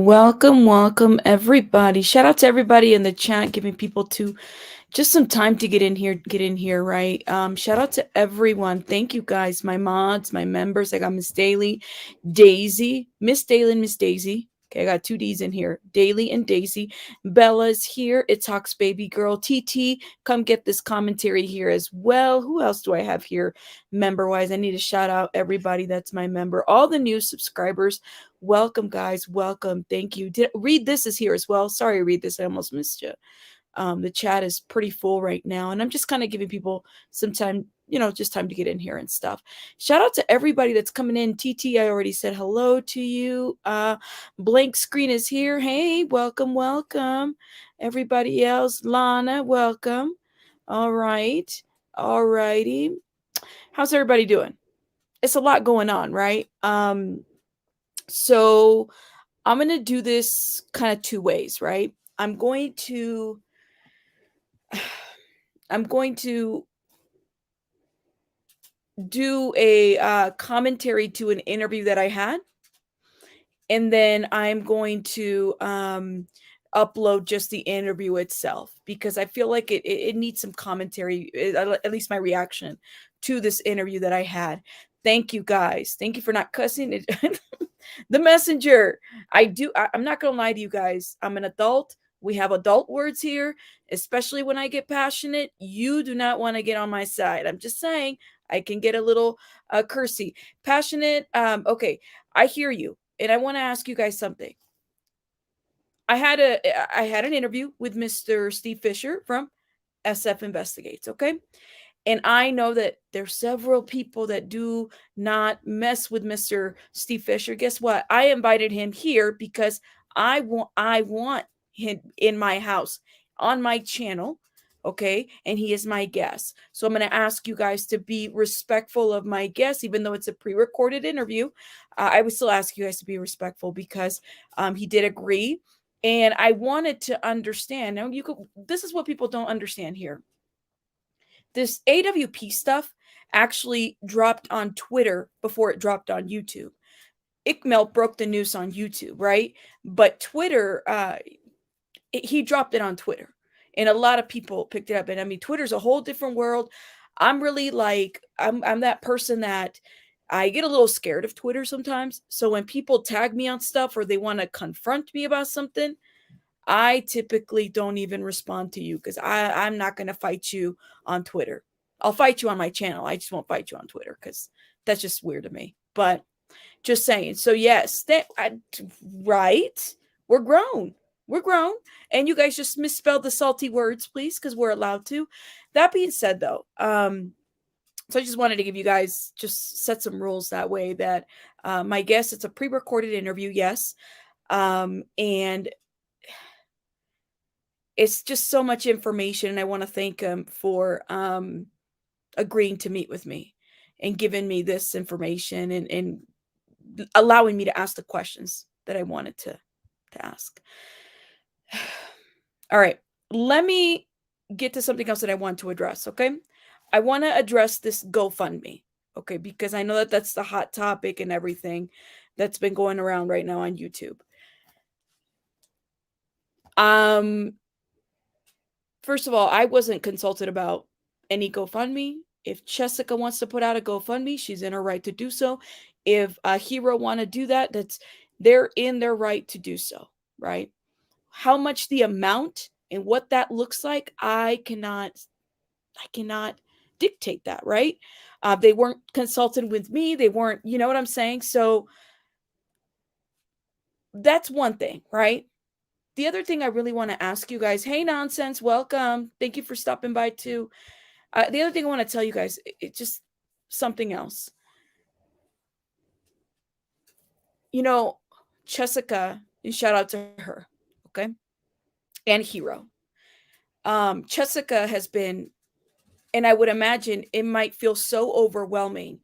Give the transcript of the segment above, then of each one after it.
Welcome, everybody. Shout out to everybody in the chat, giving people to just some time to get in here, right? Shout out to everyone. Thank you guys, my mods, my members. I got Miss Daily, Daisy, Miss Daily, and Miss Daisy. Okay, I got two D's in here. Daily and Daisy. Bella's here. It talks baby girl. TT, come get this commentary here as well. Who else do I have here member wise? I need to shout out everybody that's my member. All the new subscribers. Welcome, guys. Welcome. Thank you. Read this is here as well. Sorry, read this. I almost missed you. The chat is pretty full right now, and I'm just kind of giving people some time, just time to get in here and stuff. Shout out to everybody that's coming in. TT, I already said hello to you. Blank screen is here. Hey, welcome. Everybody else, Lana, welcome. All right. All righty. How's everybody doing? It's a lot going on, right? So I'm going to do this kind of two ways, right? I'm going to do a commentary to an interview that I had, and then I'm going to upload just the interview itself, because I feel like it needs some commentary, at least my reaction to this interview that I had. Thank you guys. Thank you for not cussing it. The messenger. I'm not going to lie to you guys. I'm an adult. We have adult words here, especially when I get passionate. You do not want to get on my side. I'm just saying I can get a little cursy. Passionate. Okay, I hear you. And I want to ask you guys something. I had an interview with Mr. Steve Fisher from SF Investigates, okay? And I know that there's several people that do not mess with Mr. Steve Fisher. Guess what? I invited him here because I want him in my house, on my channel, okay? And he is my guest. So I'm going to ask you guys to be respectful of my guest, even though it's a pre-recorded interview. I would still ask you guys to be respectful, because he did agree. And I wanted to understand. Now, this is what people don't understand here. This AWP stuff actually dropped on Twitter before it dropped on YouTube. Ikmel broke the news on YouTube, right? But Twitter, he dropped it on Twitter, and a lot of people picked it up. And I mean, Twitter's a whole different world. I'm really like, I'm that person that I get a little scared of Twitter sometimes. So when people tag me on stuff or they want to confront me about something, I typically don't even respond to you, because I'm not going to fight you on Twitter. I'll fight you on my channel. I just won't fight you on Twitter, because that's just weird to me. But just saying. So yes, right? We're grown. We're grown. And you guys just misspelled the salty words, please, because we're allowed to. That being said, though, so I just wanted to give you guys, just set some rules that way, that my guess, it's a pre-recorded interview, yes. And it's just so much information, and I want to thank him for agreeing to meet with me and giving me this information, and allowing me to ask the questions that I wanted to ask. All right, let me get to something else that I want to address, okay? I want to address this GoFundMe, okay? Because I know that that's the hot topic and everything that's been going around right now on YouTube. First of all, I wasn't consulted about any GoFundMe. If Jessica wants to put out a GoFundMe, she's in her right to do so. If a hero want to do that, they're in their right to do so, right? How much the amount and what that looks like, I cannot dictate that, right? They weren't consulted with me. They weren't, you know what I'm saying? So that's one thing, right? The other thing I really want to ask you guys, hey, Nonsense, welcome. Thank you for stopping by too. The other thing I want to tell you guys, it's just something else. Jessica, and shout out to her, okay? And Hero. Jessica has been, and I would imagine it might feel so overwhelming.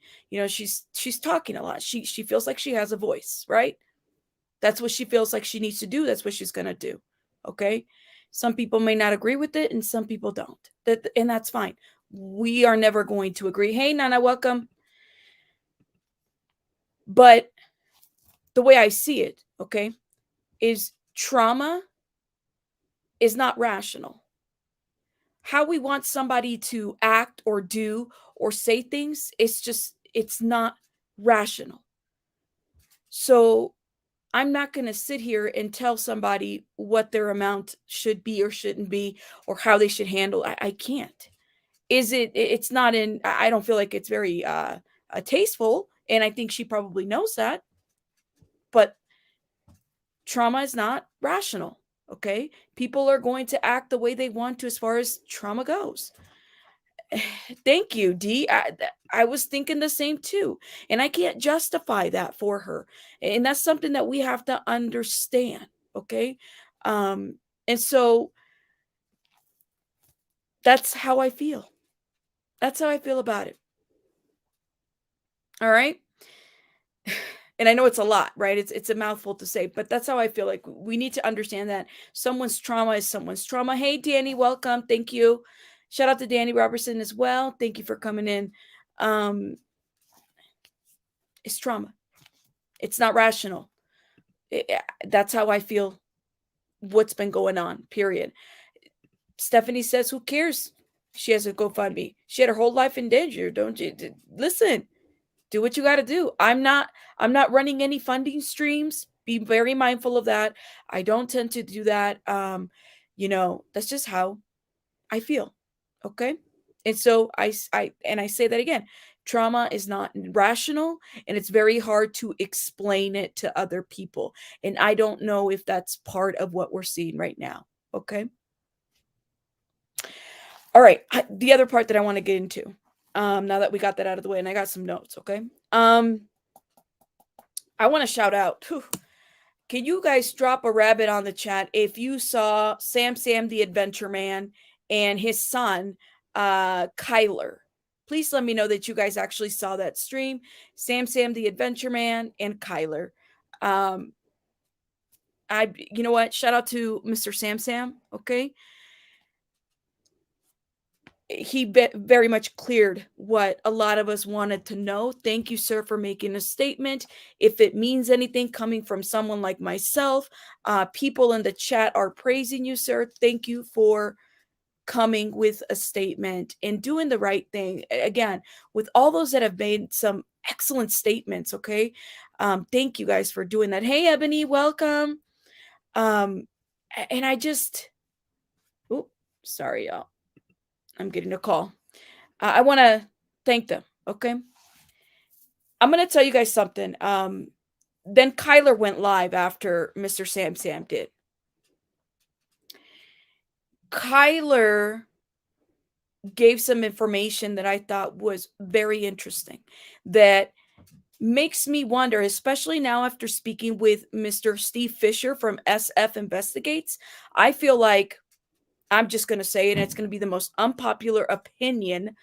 She's talking a lot. She feels like she has a voice, right? That's what she feels like she needs to do. That's what she's going to do. Okay. Some people may not agree with it, and some people don't. And that's fine. We are never going to agree. Hey, Nana, welcome. But the way I see it, okay, is trauma is not rational. How we want somebody to act or do or say things, it's not rational. So I'm not going to sit here and tell somebody what their amount should be or shouldn't be or how they should handle. I can't. It's not in, I don't feel like it's very tasteful. And I think she probably knows that, but trauma is not rational. Okay. People are going to act the way they want to as far as trauma goes. Thank you, D. I was thinking the same too. And I can't justify that for her. And that's something that we have to understand. Okay. Um, and so that's how I feel. That's how I feel about it. All right. And I know it's a lot, right? It's a mouthful to say, but that's how I feel. Like we need to understand that someone's trauma is someone's trauma. Hey, Danny, welcome. Thank you. Shout out to Danny Robertson as well. Thank you for coming in. It's trauma. It's not rational. That's how I feel. What's been going on? Period. Stephanie says, "Who cares? She has a GoFundMe. She had her whole life in danger. Don't you listen? Do what you got to do. I'm not running any funding streams. Be very mindful of that. I don't tend to do that. That's just how I feel. Okay. And so I say that again. Trauma is not rational and it's very hard to explain it to other people. And I don't know if that's part of what we're seeing right now. Okay. All right. The other part that I want to get into, now that we got that out of the way, and I got some notes. Okay. I want to shout out. Can you guys drop a rabbit on the chat if you saw Sam the Adventure Man and his son, Kyler? Please let me know that you guys actually saw that stream. Sam the Adventure Man and Kyler. You know what? Shout out to Mr. Sam. Okay. He very much cleared what a lot of us wanted to know. Thank you, sir, for making a statement. If it means anything coming from someone like myself, people in the chat are praising you, sir. Thank you for coming with a statement and doing the right thing. Again, with all those that have made some excellent statements, okay? Thank you guys for doing that. Hey, Ebony, welcome. And I just, oh, sorry, y'all. I'm getting a call. I want to thank them. Okay. I'm going to tell you guys something. Then Kyler went live after Mr. Sam did. Kyler gave some information that I thought was very interesting, that makes me wonder, especially now after speaking with Mr. Steve Fisher from SF Investigates. I feel like, I'm just going to say it, and it's going to be the most unpopular opinion.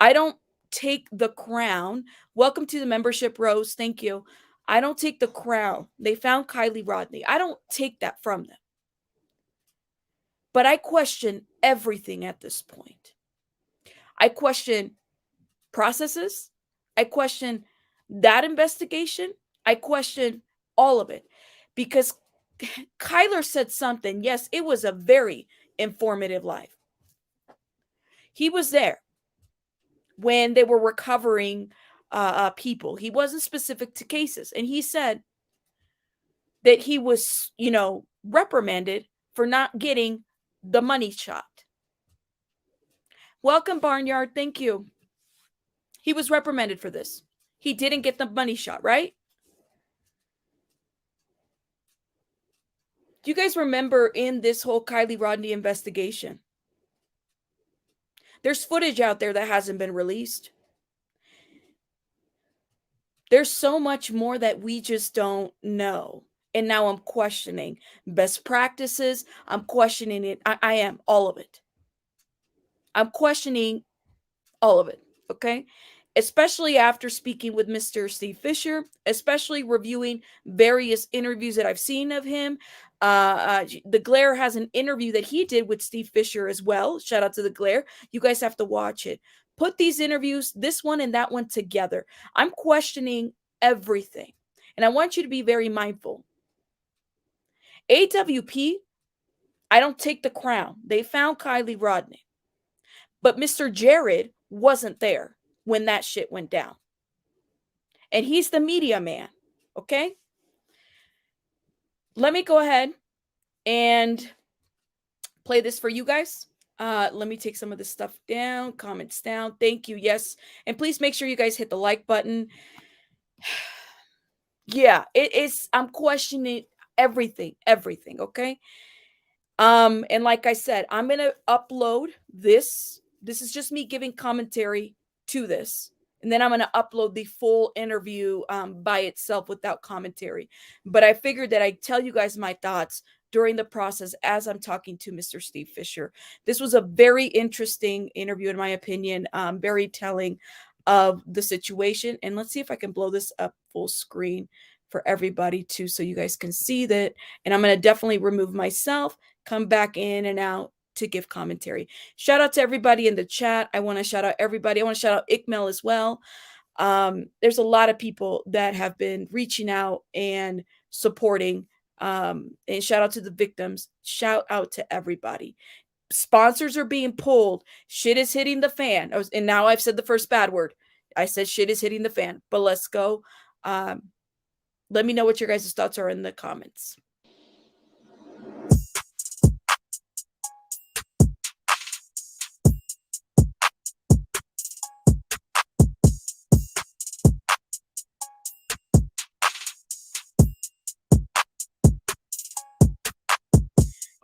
I don't take the crown. Welcome to the membership, Rose. Thank you. I don't take the crown. They found Kylie Rodney. I don't take that from them. But I question everything at this point. I question processes. I question that investigation. I question all of it. Because Kyler said something. Yes, it was a very informative live. He was there when they were recovering people. He wasn't specific to cases. And he said that he was, reprimanded for not getting the money shot. Welcome, Barnyard. Thank you. He was reprimanded for this. He didn't get the money shot, right? Do you guys remember in this whole Kylie Rodney investigation? There's footage out there that hasn't been released. There's so much more that we just don't know. And now I'm questioning best practices. I'm questioning it. I am, all of it. I'm questioning all of it. Okay. Especially after speaking with Mr. Steve Fisher, especially reviewing various interviews that I've seen of him. The Glare has an interview that he did with Steve Fisher as well. Shout out to the Glare. You guys have to watch it. Put these interviews, this one and that one together. I'm questioning everything. And I want you to be very mindful. AWP, I don't take the crown. They found Kylie Rodney. But Mr. Jared wasn't there when that shit went down. And he's the media man. Okay? Let me go ahead and play this for you guys. Let me take some of this stuff down, comments down. Thank you. Yes. And please make sure you guys hit the like button. Yeah, it is. I'm questioning everything, okay? And like I said, I'm gonna upload this. This is just me giving commentary to this. And then I'm gonna upload the full interview by itself without commentary. But I figured that I'd tell you guys my thoughts during the process as I'm talking to Mr. Steve Fisher. This was a very interesting interview, in my opinion, very telling of the situation. And let's see if I can blow this up full screen for everybody too, so you guys can see that. And I'm going to definitely remove myself, come back in and out to give commentary. Shout out to everybody in the chat. I want to shout out everybody. I want to shout out Ikmel as well. There's a lot of people that have been reaching out and supporting. And shout out to the victims. Shout out to everybody. Sponsors are being pulled. Shit is hitting the fan. And now I've said the first bad word. I said shit is hitting the fan. But let's go. Let me know what your guys' thoughts are in the comments.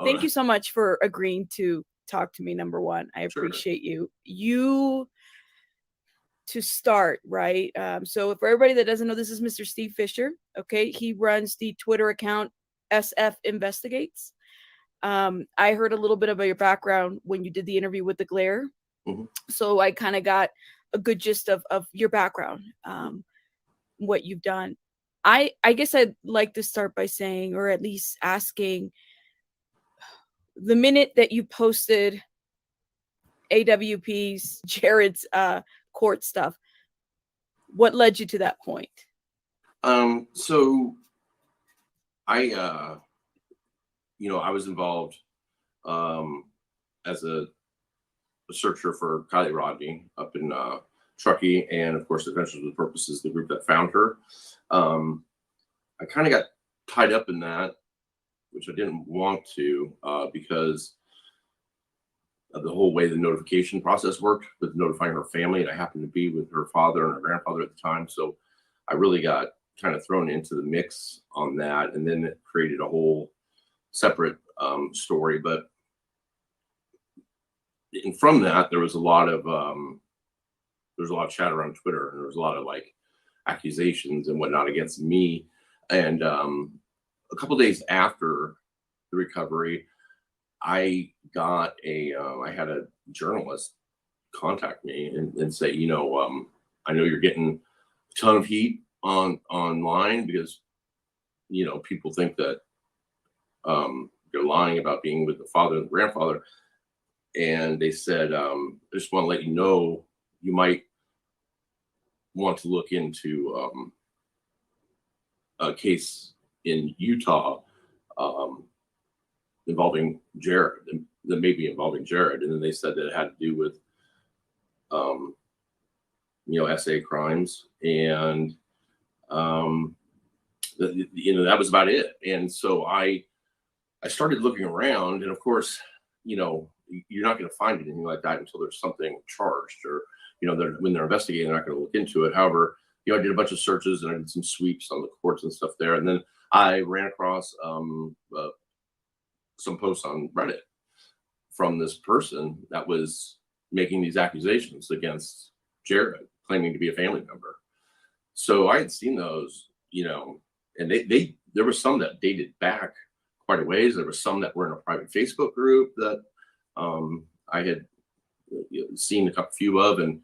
Thank you so much for agreeing to talk to me, number one. I appreciate you. You, to start, right? So for everybody that doesn't know, this is Mr. Steve Fisher. Okay. He runs the Twitter account SF Investigates. I heard a little bit about your background when you did the interview with the Glare. Mm-hmm. So I kind of got a good gist of your background, what you've done. I guess I'd like to start by saying, or at least asking, the minute that you posted AWP's Jared's court stuff, what led you to that point? So I I was involved as a searcher for Kylie Rodney up in Truckee, and of course, Adventures with Purpose is the group that found her. I kind of got tied up in that, which I didn't want to, because of the whole way the notification process worked with notifying her family. And I happened to be with her father and her grandfather at the time. So I really got kind of thrown into the mix on that. And then it created a whole separate story. But and from that, there was a lot of chatter on Twitter, and there was a lot of like accusations and whatnot against me. And a couple of days after the recovery, I got I had a journalist contact me and say, I know you're getting a ton of heat online because, people think that you're lying about being with the father and the grandfather. And they said, I just want to let you know, you might want to look into a case in Utah involving Jared, that may be involving Jared. And then they said that it had to do with, SA crimes. And, that was about it. And so I started looking around, and of course, you're not going to find anything like that until there's something charged, or, when they're investigating, they're not going to look into it. However, I did a bunch of searches and I did some sweeps on the courts and stuff there. And then I ran across some posts on Reddit from this person that was making these accusations against Jared, claiming to be a family member. So I had seen those, and there were some that dated back quite a ways. There were some that were in a private Facebook group that I had seen a few of, and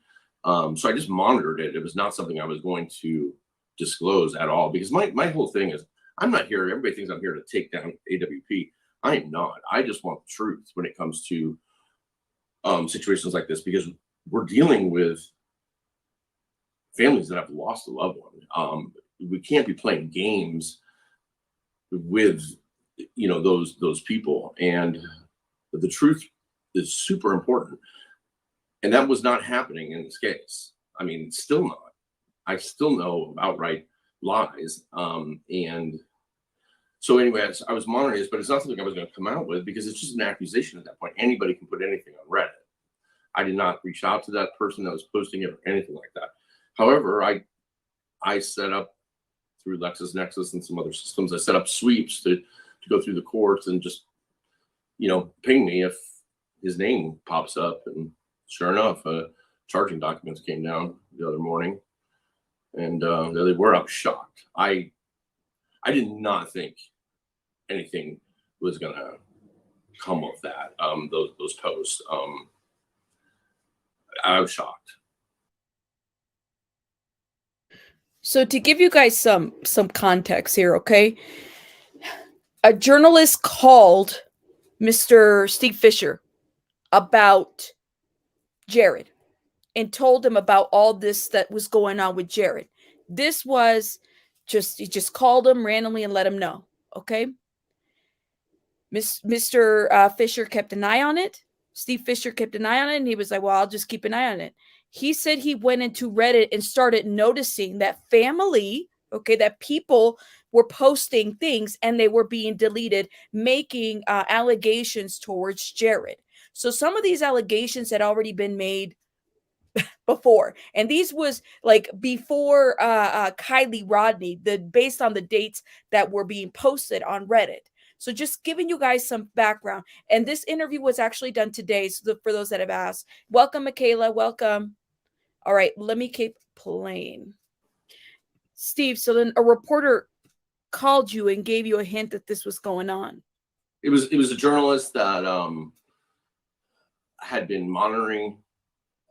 so I just monitored it. It was not something I was going to disclose at all, because my whole thing is, I'm not here. Everybody thinks I'm here to take down AWP. I am not. I just want the truth when it comes to situations like this, because we're dealing with families that have lost a loved one. We can't be playing games with those people. And the truth is super important. And that was not happening in this case. I mean, still not. I still know outright lies. And so anyway, I was monitoring this, but it's not something I was going to come out with because it's just an accusation at that point. Anybody can put anything on Reddit. I did not reach out to that person that was posting it or anything like that. However, I set up through LexisNexis and some other systems, I set up sweeps to go through the courts and just, ping me if his name pops up. And sure enough, charging documents came down the other morning. And there they were. I was shocked. I did not think anything was going to come of that, those posts. I was shocked. So to give you guys some context here, okay? A journalist called Mr. Steve Fisher about Jared and told him about all this that was going on with Jared. This was he just called him randomly and let him know, okay? Mr. Fisher kept an eye on it. Steve Fisher kept an eye on it, and he was like, well, I'll just keep an eye on it. He said he went into Reddit and started noticing that family, okay, that people were posting things and they were being deleted, making allegations towards Jared. So some of these allegations had already been made before, and these was like before Kylie Rodney, based on the dates that were being posted on Reddit. So just giving you guys some background. And this interview was actually done today. So for those that have asked, welcome, Michaela. Welcome. All right, let me keep playing. Steve, so then a reporter called you and gave you a hint that this was going on. It was a journalist that had been monitoring.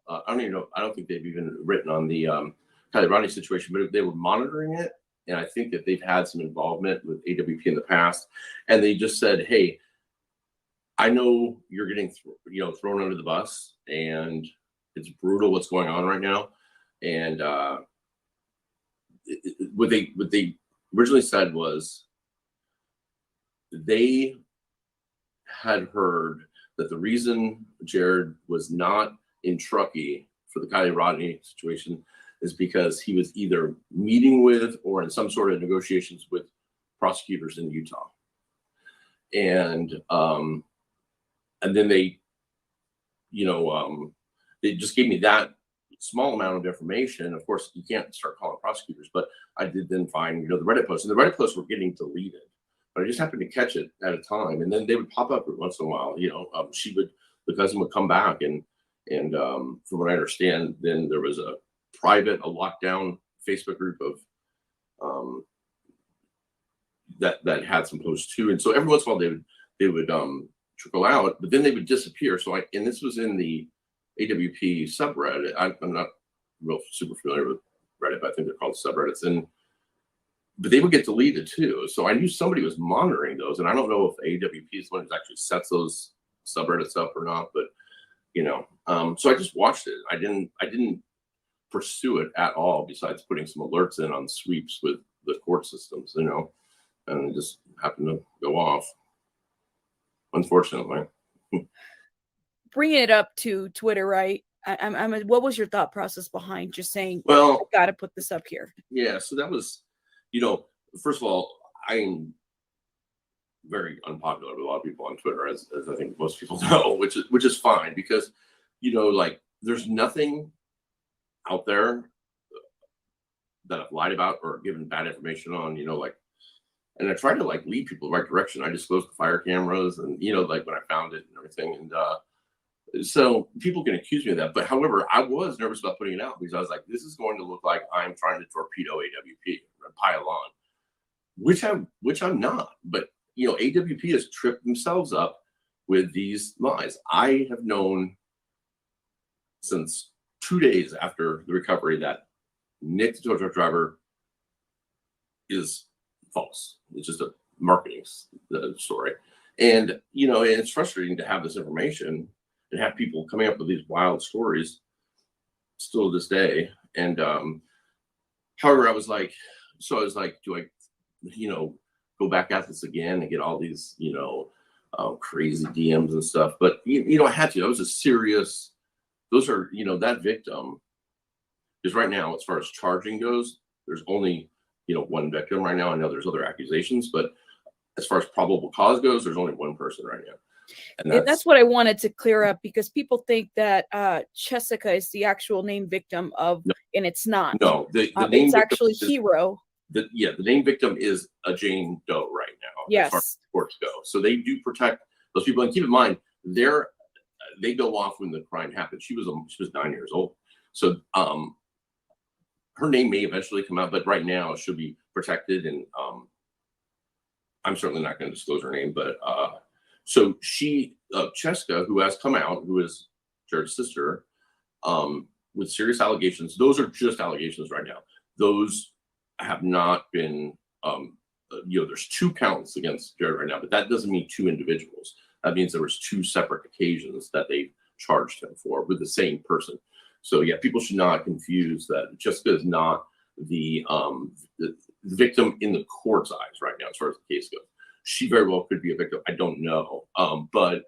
I don't even know. I don't think they've even written on the Kylie Rodney situation, but they were monitoring it. And I think that they've had some involvement with AWP in the past. And they just said, hey, I know you're getting thrown under the bus, and it's brutal what's going on right now. And what they originally said was they had heard that the reason Jared was not in Truckee for the Kylie Rodney situation is because he was either meeting with or in some sort of negotiations with prosecutors in Utah. And then they just gave me that small amount of information. Of course, you can't start calling prosecutors, but I did then find, the Reddit posts, and the Reddit posts were getting deleted, but I just happened to catch it at a time. And then they would pop up every once in a while. The cousin would come back, and from what I understand, then there was a lockdown Facebook group of that had some posts too. And so every once in a while they would trickle out, but then they would disappear. So and this was in the AWP subreddit. I'm not real super familiar with Reddit, but I think they're called subreddits. But they would get deleted too. So I knew somebody was monitoring those, and I don't know if AWP is the one who actually sets those subreddits up or not. But so I just watched it. I didn't pursue it at all, besides putting some alerts in on sweeps with the court systems, and it just happened to go off, unfortunately. Bringing it up to Twitter, right? What was your thought process behind just saying, well, I got to put this up here? Yeah, so that was, first of all, I'm very unpopular with a lot of people on Twitter, as I think most people know, which is fine, because there's nothing out there that I've lied about or given bad information on, and I try to lead people the right direction. I disclosed the fire cameras and, when I found it and everything. And so people can accuse me of that. But however, I was nervous about putting it out because I was like, this is going to look like I'm trying to torpedo AWP and pile on, which I'm not. But, AWP has tripped themselves up with these lies. I have known since 2 days after the recovery that Nick, the tow truck driver, is false. It's just a marketing story. And, it's frustrating to have this information and have people coming up with these wild stories still to this day. And however, I was like, do I, go back at this again and get all these, crazy DMs and stuff. But I had to. That was a serious. Those are, that victim. Because right now, as far as charging goes, there's only, one victim right now. I know there's other accusations, but as far as probable cause goes, there's only one person right now. And that's what I wanted to clear up, because people think that Jessica is the actual named victim of, and it's not. No, the name it's actually Hero. The name victim is a Jane Doe right now. Yes. As far as courts go. So they do protect those people. And keep in mind, they go off when the crime happened. She was 9 years old. So her name may eventually come out, but right now she'll be protected. And I'm certainly not going to disclose her name, but so Cheska, who has come out, who is Jared's sister, with serious allegations. Those are just allegations right now. Those have not been, there's 2 counts against Jared right now, but that doesn't mean 2 individuals. That means there was 2 separate occasions that they charged him for with the same person. So yeah, people should not confuse that. Jessica is not the victim in the court's eyes right now, as far as the case goes. She very well could be a victim. I don't know. But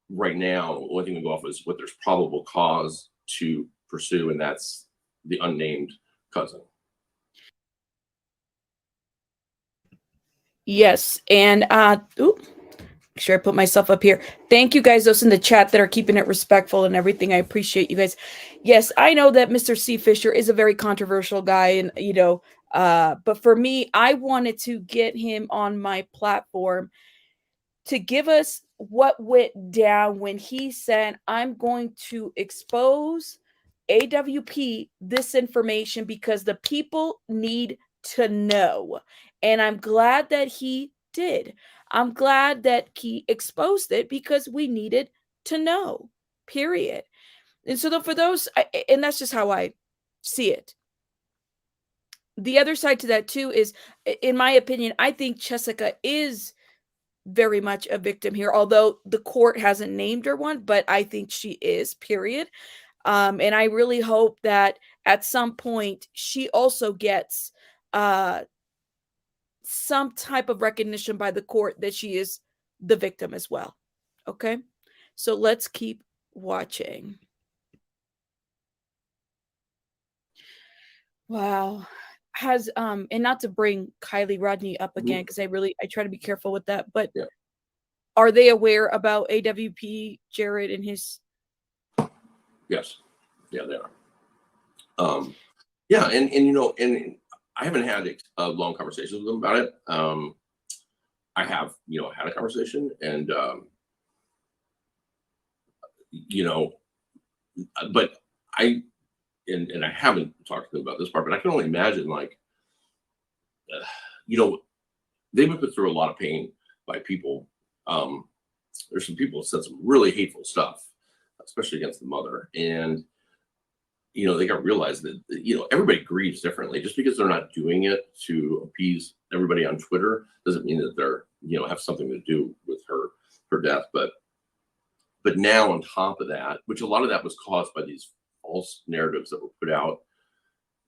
right now, the only thing we go off is what there's probable cause to pursue, and that's the unnamed cousin. Yes. And make sure I put myself up here. Thank you guys, those in the chat that are keeping it respectful and everything. I appreciate you guys. Yes, I know that Mr. C. Fisher is a very controversial guy, and but for me, I wanted to get him on my platform to give us what went down when he said, I'm going to expose AWP this information because the people need to know. And I'm glad that he did. I'm glad that he exposed it because we needed to know, period. And so for those, and that's just how I see it. The other side to that too is, in my opinion, I think Jessica is very much a victim here, although the court hasn't named her one, but I think she is, period. And I really hope that at some point she also gets some type of recognition by the court that she is the victim as well. Okay, so let's keep watching. Wow. Has and not to bring Kylie Rodney up again, because I try to be careful with that, but yeah. Are they aware about AWP, Jared, and his? Yes. Yeah, they are. Yeah, and and I haven't had long conversations with them about it. I have, had a conversation, and but I haven't talked to them about this part, but I can only imagine, like, they've been put through a lot of pain by people. There's some people that said some really hateful stuff, especially against the mother, and they got to realize that everybody grieves differently. Just because they're not doing it to appease everybody on Twitter doesn't mean that they're have something to do with her death. But now, on top of that, which a lot of that was caused by these false narratives that were put out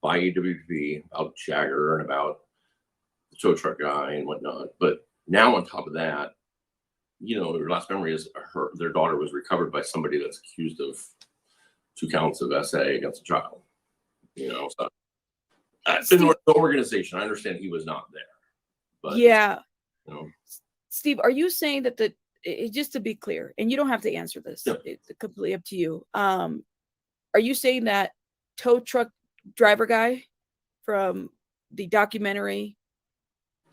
by AWP about Jagger and about the tow truck guy and whatnot. But now, on top of that, their last memory is their daughter was recovered by somebody that's accused of 2 counts of SA against a child. So the organization, I understand he was not there, but yeah. Steve, are you saying that just to be clear, and you don't have to answer this, yeah, it's completely up to you. Are you saying that tow truck driver guy from the documentary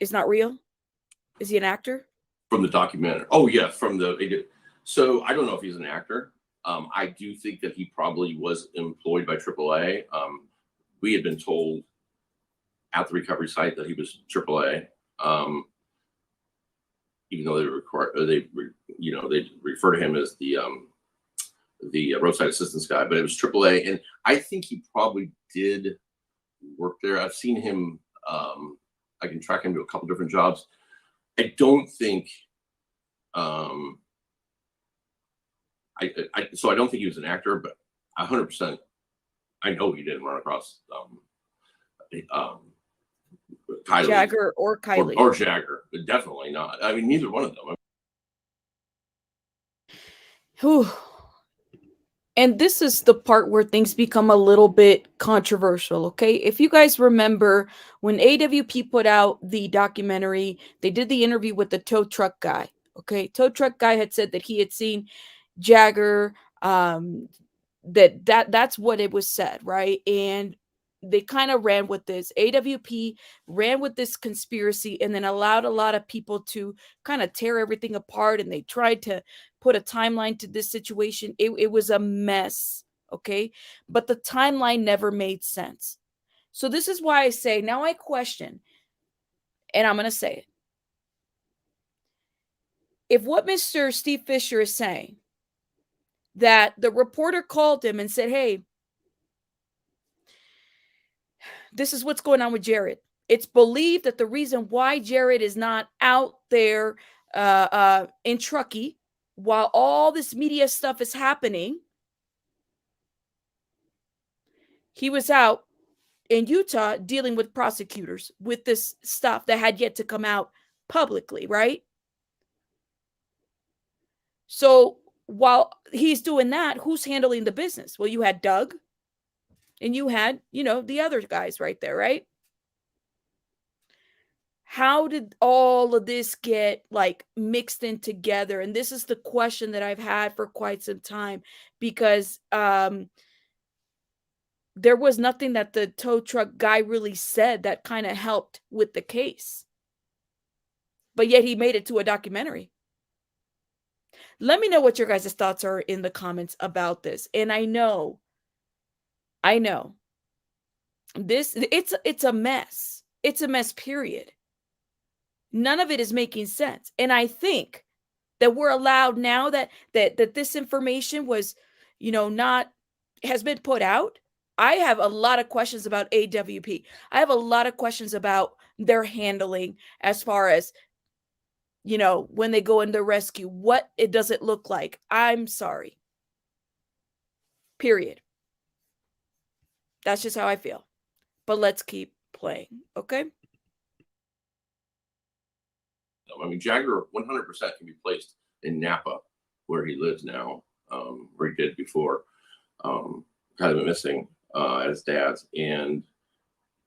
is not real? Is he an actor? From the documentary? Oh yeah, so I don't know if he's an actor. I do think that he probably was employed by AAA. We had been told at the recovery site that he was AAA. Even though they refer to him as the roadside assistance guy, but it was AAA, and I think he probably did work there. I've seen him. I can track him to a couple different jobs. I don't think. So I don't think he was an actor, but 100%, I know he didn't run across Kylie. Jagger or Kylie or Jagger. definitely not. I mean, neither one of them. Whew. And this is the part where things become a little bit controversial, okay? If you guys remember when AWP put out the documentary, they did the interview with the tow truck guy, okay? Tow truck guy had said that he had seen Jagger, that's what it was said, right? And they kind of ran with this. AWP ran with this conspiracy and then allowed a lot of people to kind of tear everything apart, and they tried to put a timeline to this situation. It was a mess, okay? But the timeline never made sense. So this is why I say, now I question, and I'm going to say it. If what Mr. Steve Fisher is saying, that the reporter called him and said, hey, this is what's going on with Jared. It's believed that the reason why Jared is not out there in Truckee while all this media stuff is happening, he was out in Utah dealing with prosecutors with this stuff that had yet to come out publicly, right? So while he's doing that, who's handling the business? Well, you had Doug and you had, the other guys right there, right? How did all of this get like mixed in together? And this is the question that I've had for quite some time, because there was nothing that the tow truck guy really said that kind of helped with the case. But yet he made it to a documentary. Let me know what your guys' thoughts are in the comments about this. And I know this, it's a mess. It's a mess, period. None of it is making sense. And I think that we're allowed now that this information was, not has been put out. I have a lot of questions about AWP. I have a lot of questions about their handling as far as, when they go into rescue, what it does it look like. I'm sorry. Period. That's just how I feel. But let's keep playing, okay? I mean, Jagger 100% can be placed in Napa, where he lives now, where he did before. Kind of been missing at his dad's, and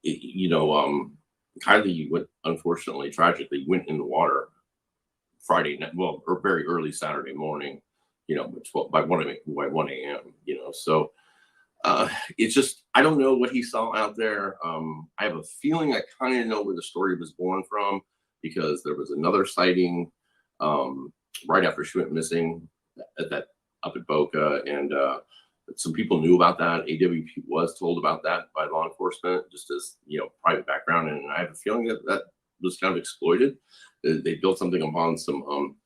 Kylie went, unfortunately, tragically, went in the water Friday night, well, or very early Saturday morning, by 1 a.m. So it's just, I don't know what he saw out there. I have a feeling I kind of know where the story was born from, because there was another sighting right after she went missing up at Boca, and some people knew about that. AWP was told about that by law enforcement, just as private background, and I have a feeling that was kind of exploited. They built something upon some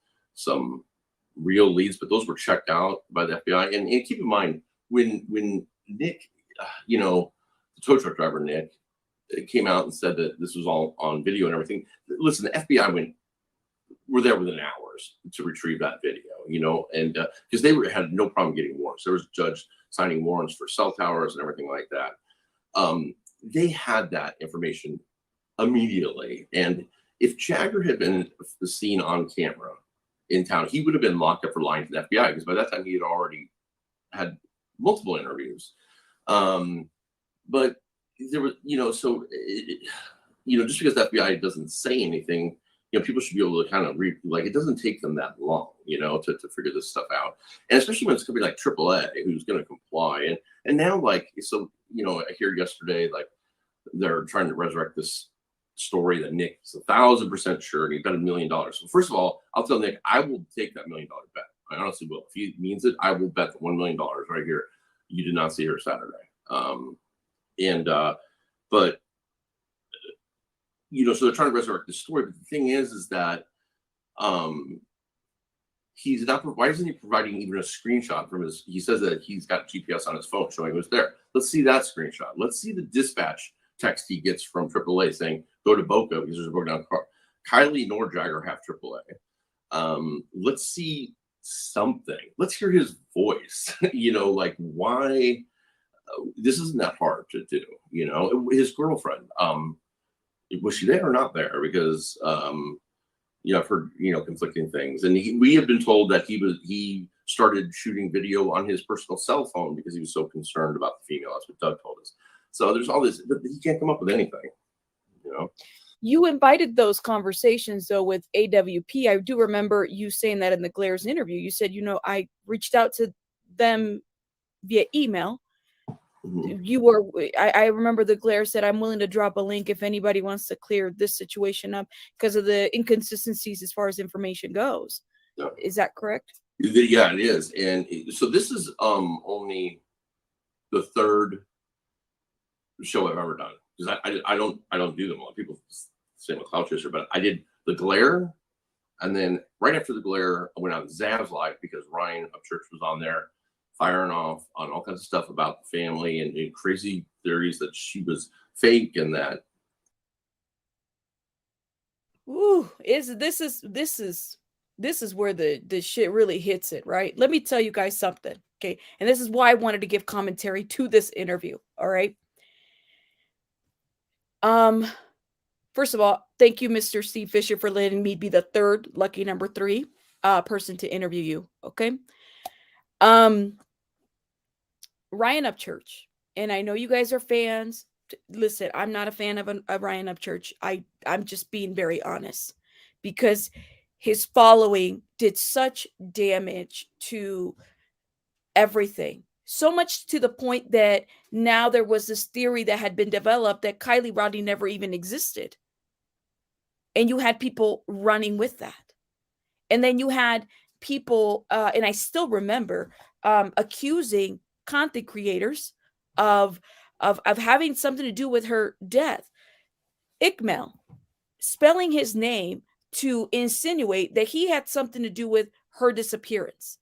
real leads, but those were checked out by the FBI. And keep in mind, when Nick, the tow truck driver Nick, came out and said that this was all on video and everything. Listen, the FBI were there within hours to retrieve that video, and because they had no problem getting warrants. There was a judge signing warrants for cell towers and everything like that. They had that information immediately. And if Jagger had been seen on camera in town, he would have been locked up for lying to the FBI, because by that time he had already had multiple interviews. But there was, so, just because the FBI doesn't say anything, people should be able to kind of read, like, it doesn't take them that long, to figure this stuff out. And especially when it's going to be like AAA, who's going to comply. And now, like, so, I hear yesterday, like, they're trying to resurrect this story that Nick is 1,000% sure and he bet $1 million. So first of all, I'll tell Nick, I will take that $1 million bet. I honestly will. If he means it, I will bet the $1 million right here. You did not see her Saturday. But so they're trying to resurrect the story. But the thing is that he's not. Why isn't he providing even a screenshot from his? He says that he's got GPS on his phone showing who's there. Let's see that screenshot. Let's see the dispatch text he gets from AAA saying go to Boca because there's a broken down car. Kylie nor Jagger have AAA. Let's see something. Let's hear his voice. Like why? This isn't that hard to do. His girlfriend. Was she there or not there? Because I've heard, conflicting things. And we have been told that he started shooting video on his personal cell phone because he was so concerned about the female. That's what Doug told us. So there's all this, but he can't come up with anything, You invited those conversations, though, with AWP. I do remember you saying that in the Glares interview. You said, I reached out to them via email. Mm-hmm. I remember the Glare said, I'm willing to drop a link if anybody wants to clear this situation up because of the inconsistencies as far as information goes. Yeah. Is that correct? Yeah, it is. And so this is only the third show I've ever done, because I don't do them. A lot of people say I'm a cloud chaser, but I did the Glare, and then right after the Glare, I went on Zav's Live because Ryan Upchurch was on there, firing off on all kinds of stuff about the family and crazy theories that she was fake and that. Ooh, this is where the shit really hits it, right? Let me tell you guys something, okay? And this is why I wanted to give commentary to this interview, all right? First of all, thank you, Mr. Steve Fisher, for letting me be the third, lucky number 3, person to interview you, okay? Ryan Upchurch, and I know you guys are fans. Listen, I'm not a fan of Ryan Upchurch. I'm just being very honest, because his following did such damage to everything. So much to the point that now there was this theory that had been developed that Kylie Rodney never even existed. And you had people running with that. And then you had people, and I still remember, accusing content creators of having something to do with her death. Ikmel, spelling his name to insinuate that he had something to do with her disappearance.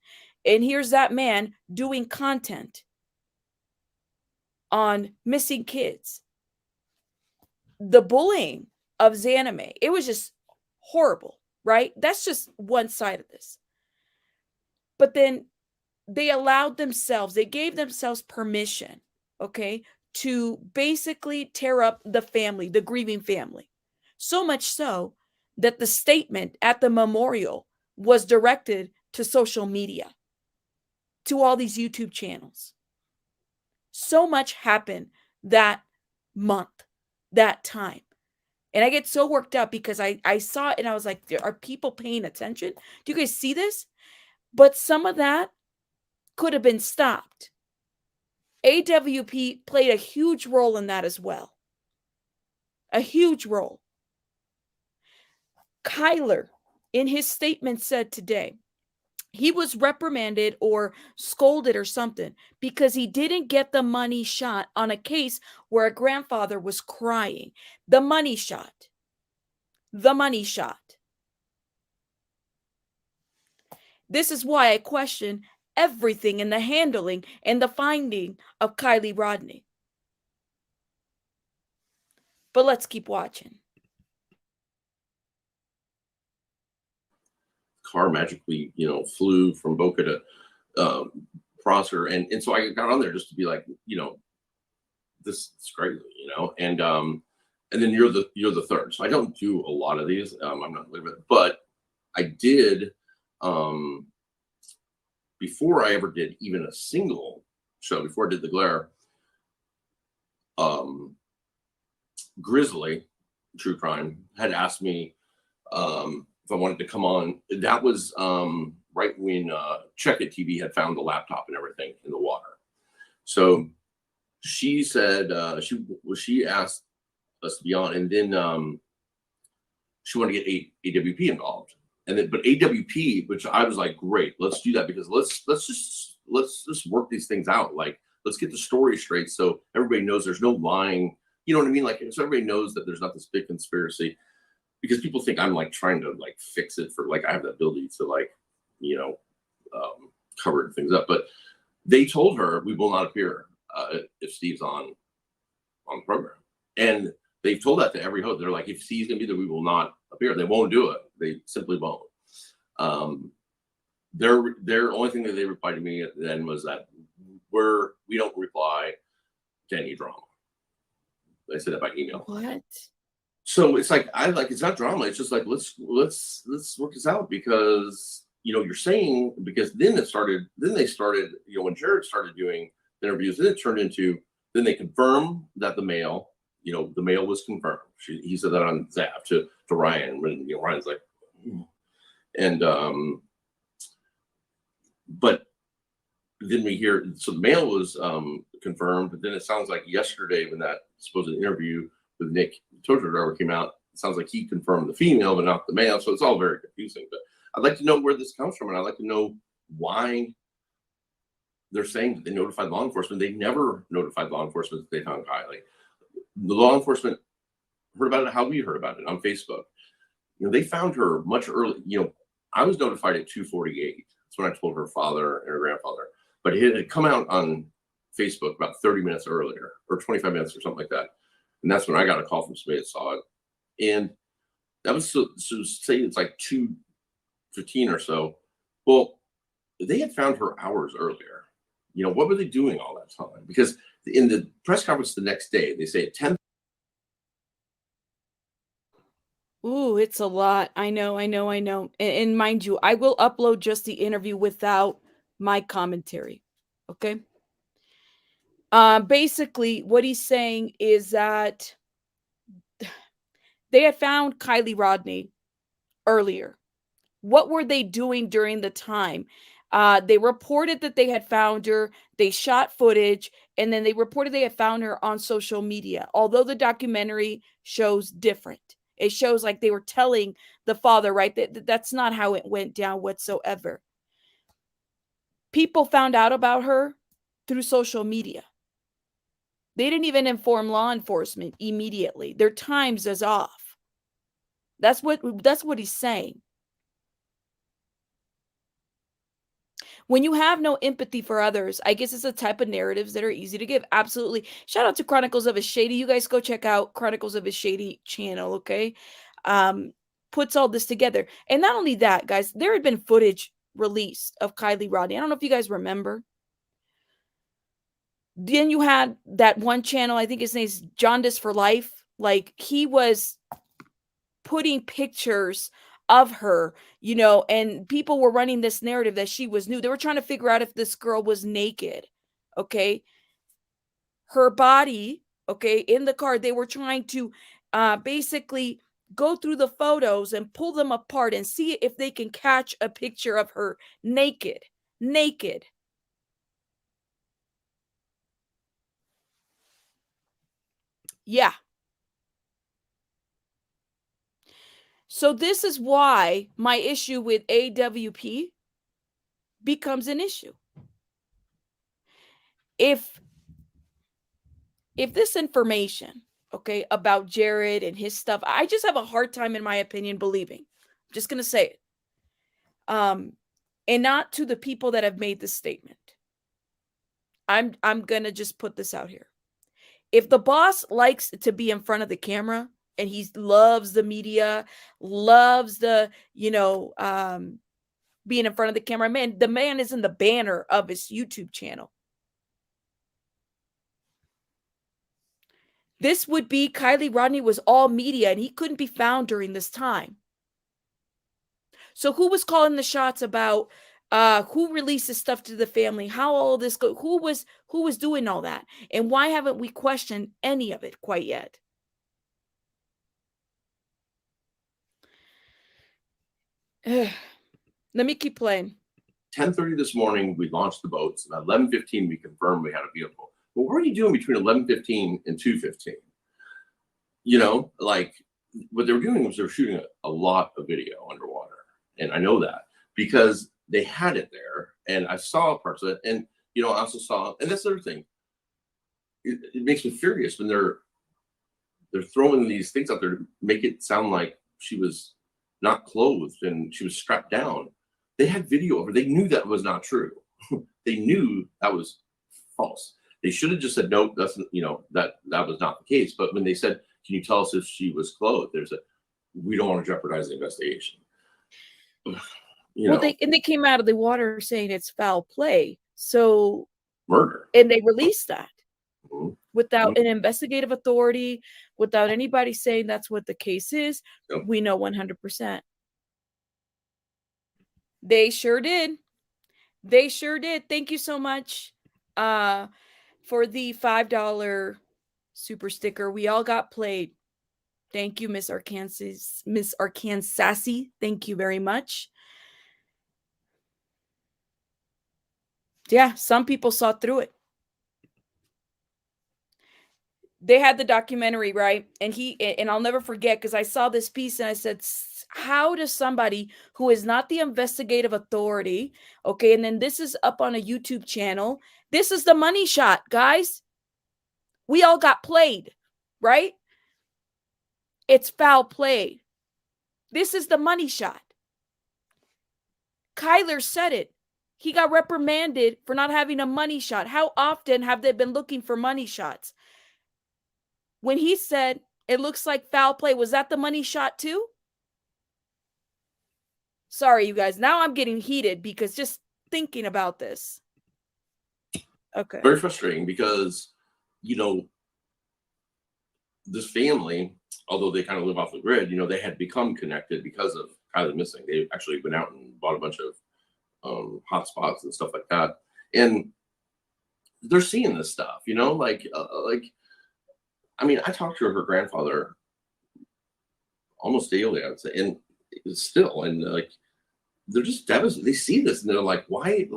And here's that man doing content on missing kids. The bullying of Zanime, it was just horrible, right? That's just one side of this. But then they gave themselves permission, okay, to basically tear up the family, the grieving family. So much so that the statement at the memorial was directed to social media, to all these YouTube channels. So much happened that month, that time. And I get so worked up because I saw it and I was like, are people paying attention? Do you guys see this? But some of that could have been stopped. AWP played a huge role in that as well. A huge role. Kyler, in his statement, said today, he was reprimanded or scolded or something because he didn't get the money shot on a case where a grandfather was crying. The money shot. The money shot. This is why I question everything in the handling and the finding of Kylie Rodney. But let's keep watching. Car magically, flew from Boca to Prosser, and so I got on there just to be like, this is crazy, and then you're the third. So I don't do a lot of these. I'm not living it, but I did. Before I ever did even a single show, before I did the Glare, Grizzly True Crime had asked me if I wanted to come on. That was right when Check It TV had found the laptop and everything in the water. So she said she asked us to be on, and then she wanted to get AWP involved. And then, but AWP, which I was like, great, let's do that, because let's just work these things out. Like, let's get the story straight so everybody knows there's no lying. You know what I mean? Like, so everybody knows that there's not this big conspiracy, because people think I'm like trying to like fix it for, like, I have the ability to like, cover things up. But they told her we will not appear if Steve's on the program, and they've told that to every host. They're like, if Steve's gonna be there, we will not appear. They won't do it. They simply won't. Their only thing that they replied to me then was that we don't reply to any drama. They said that by email. What? So it's like it's not drama. It's just like let's work this out because you're saying because then they started when Jared started doing interviews, then it turned into then they confirmed that the mail was confirmed. He said that on Zap to Ryan when Ryan's like, "Hmm." And but then we hear so the mail was confirmed, but then it sounds like yesterday when that supposed interview with Nick tow truck driver came out, it sounds like he confirmed the female but not the male. So it's all very confusing. But I'd like to know where this comes from, and I'd like to know why they're saying that they notified law enforcement. They never notified law enforcement that they found Kylie. The law enforcement heard about it how we heard about it on Facebook. They found her much early. I was notified at 2:48. That's when I told her father and her grandfather. But it had come out on Facebook about 30 minutes earlier, or 25 minutes or something like that. And that's when I got a call from somebody that saw it. And that was so say it's like 2:15 or so. Well, they had found her hours earlier. What were they doing all that time? Because in the press conference the next day, they say at 10. Ooh, it's a lot. I know. And mind you, I will upload just the interview without my commentary. Okay. Basically, what he's saying is that they had found Kylie Rodney earlier. What were they doing during the time? They reported that they had found her. They shot footage, and then they reported they had found her on social media. Although the documentary shows different, it shows like they were telling the father, right? That's not how it went down whatsoever. People found out about her through social media. They didn't even inform law enforcement immediately. Their times is off. That's what he's saying. When you have no empathy for others, I guess it's a type of narratives that are easy to give. Absolutely. Shout out to Chronicles of a Shady. You guys go check out Chronicles of a Shady channel, okay? Puts all this together. And not only that, guys, there had been footage released of Kylie Rodney. I don't know if you guys remember. Then you had that one channel, I think his name's Jaundice for Life. Like he was putting pictures of her, and people were running this narrative that she was nude. They were trying to figure out if this girl was naked. Okay. Her body, okay, in the car, they were trying to basically go through the photos and pull them apart and see if they can catch a picture of her naked. Naked. Yeah. So this is why my issue with AWP becomes an issue. If this information, okay, about Jared and his stuff, I just have a hard time, in my opinion, believing. I'm just going to say it. And not to the people that have made this statement. I'm going to just put this out here. If the boss likes to be in front of the camera and he loves the media, loves the, being in front of the camera, man, the man is in the banner of his YouTube channel. This would be Kylie Rodney was all media and he couldn't be found during this time. So who was calling the shots about who releases stuff to the family, how all this go, who was doing all that, and why haven't we questioned any of it quite yet? Let me keep playing. 10:30 this morning, we launched the boats. At 11:15, we confirmed we had a vehicle. Well, what are you doing between 11:15 and 2:15? Like what they were doing was they were shooting a lot of video underwater. And I know that because they had it there and I saw parts of it. And, I also saw, and that's the other thing. It makes me furious when they're throwing these things out there to make it sound like she was not clothed and she was strapped down. They had video of her. They knew that was not true. They knew that was false. They should have just said, nope, that's, that was not the case. But when they said, can you tell us if she was clothed? We don't want to jeopardize the investigation. They came out of the water saying it's foul play. So murder. And they released that. Mhm. Without an investigative authority, without anybody saying that's what the case is, Yep. we know 100%. They sure did. They sure did. Thank you so much for the $5 super sticker. We all got played. Thank you, Miss Arkansas. Thank you very much. Yeah, some people saw through it. They had the documentary, right? And I'll never forget, because I saw this piece and I said, how does somebody who is not the investigative authority, okay, and then this is up on a YouTube channel, this is the money shot, guys. We all got played, right? It's foul play. This is the money shot. Kyler said it. He got reprimanded for not having a money shot. How often have they been looking for money shots? When he said it looks like foul play, was that the money shot too? Sorry, you guys. Now I'm getting heated because just thinking about this. Okay. Very frustrating because, this family, although they kind of live off the grid, they had become connected because of Kylie missing. They actually went out and bought a bunch of hotspots and stuff like that. And they're seeing this stuff, I talked to her grandfather almost daily, I would say, and still, and they're just devastated. They see this and they're like, why?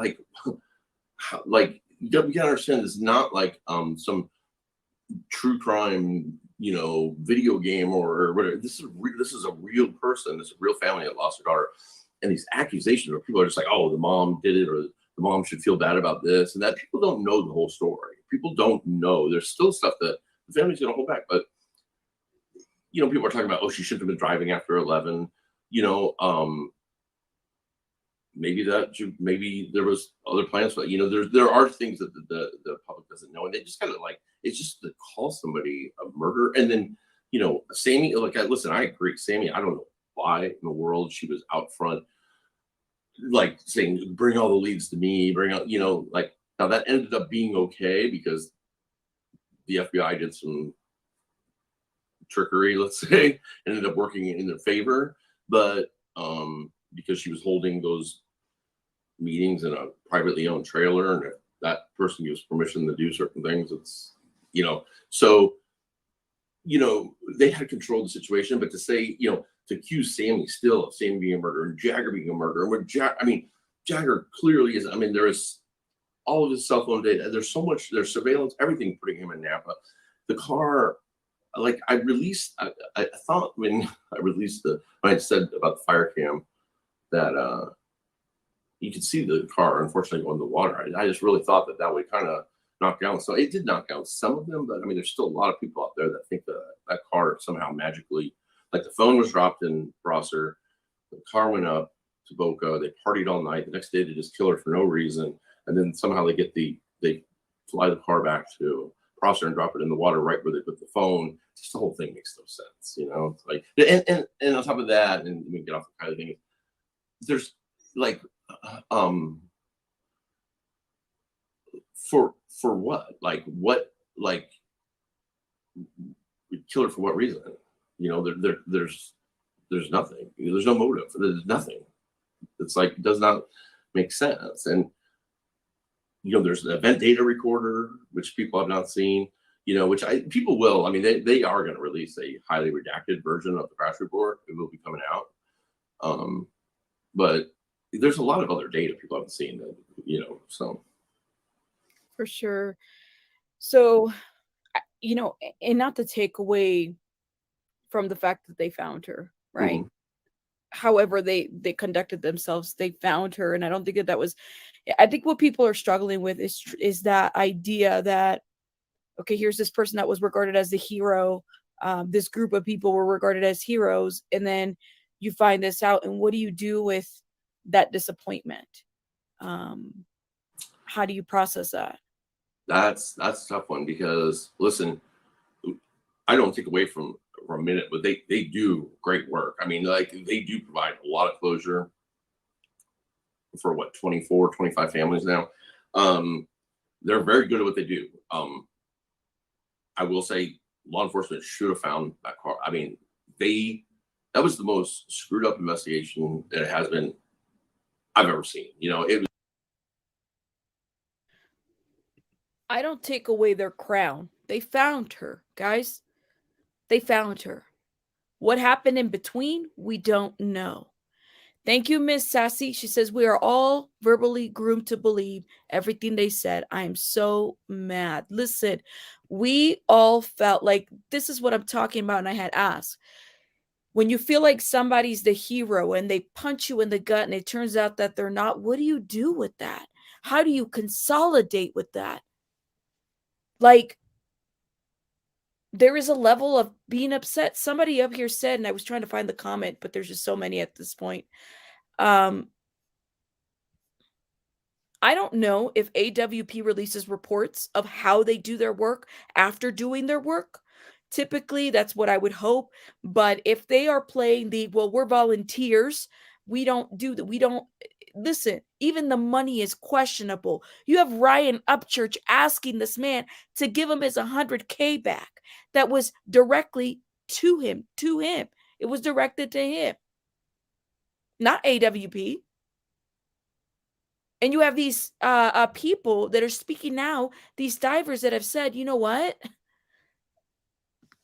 You gotta understand, this is not like some true crime, video game or whatever. This is a real person. This is a real family that lost their daughter, and these accusations where people are just like, oh, the mom did it, or the mom should feel bad about this and that. People don't know the whole story. People don't know. There's still stuff that the family's gonna hold back, but people are talking about, oh, she shouldn't have been driving after 11. Maybe there was other plans, but there are things that the public doesn't know, and they just kind of it's just to call somebody a murderer. And then Sammy, listen, I agree, Sammy, I don't know why in the world she was out front saying, bring all the leads to me, bring out, now that ended up being okay because the FBI did some trickery, let's say, ended up working in their favor. But because she was holding those meetings in a privately owned trailer, and if that person gives permission to do certain things, it's so they had to control the situation. But to say, to accuse Sammy still of Sammy being a murderer and Jagger being a murderer, and Jagger clearly is. There is all of his cell phone data. There's so much. There's surveillance, everything putting him in Napa. The car, I thought when I said about the fire cam that you could see the car unfortunately go in the water. I just really thought that would kind of knock down. So it did knock down some of them, but there's still a lot of people out there that think that car somehow magically, the phone was dropped in Prosser, the car went up to Boca, they partied all night. The next day they just kill her for no reason, and then somehow they fly the car back to Prosser and drop it in the water right where they put the phone. Just the whole thing makes no sense, and on top of that, and we get off the kind of thing, there's for what? We kill her for what reason? There's nothing. There's no motive. There's nothing. It's it does not make sense. And there's an event data recorder which people have not seen. Which people will. They are going to release a highly redacted version of the crash report. It will be coming out. But there's a lot of other data people haven't seen that, so. For sure. So, and not to take away from the fact that they found her, right? Mm-hmm. However, they conducted themselves, they found her. And I don't think that was, I think what people are struggling with is that idea that, okay, here's this person that was regarded as the hero. This group of people were regarded as heroes. And then you find this out. And what do you do with that disappointment? How do you process that? That's a tough one because, listen, I don't take away from for a minute, but they do great work. They do provide a lot of closure for 24, 25 families now. They're very good at what they do. I will say law enforcement should have found that car. I mean, that was the most screwed up investigation that has been I've ever seen. You know, it was. I don't take away their crown. They found her, guys. They found her. What happened in between, we don't know. Thank you, Miss Sassy. She says, we are all verbally groomed to believe everything they said. I am so mad. Listen, we all felt like this is what I'm talking about. And I had asked, when you feel like somebody's the hero and they punch you in the gut and it turns out that they're not, what do you do with that? How do you consolidate with that? Like, there is a level of being upset. Somebody up here said, and I was trying to find the comment, but there's just so many at this point. I don't know if AWP releases reports of how they do their work after doing their work. Typically, that's what I would hope. But if they are playing well, we're volunteers, we don't do that. We don't listen. Even the money is questionable. You have Ryan Upchurch asking this man to give him his 100K back. That was directly to him. It was directed to him, not AWP. And you have these people that are speaking now, these divers that have said, you know what?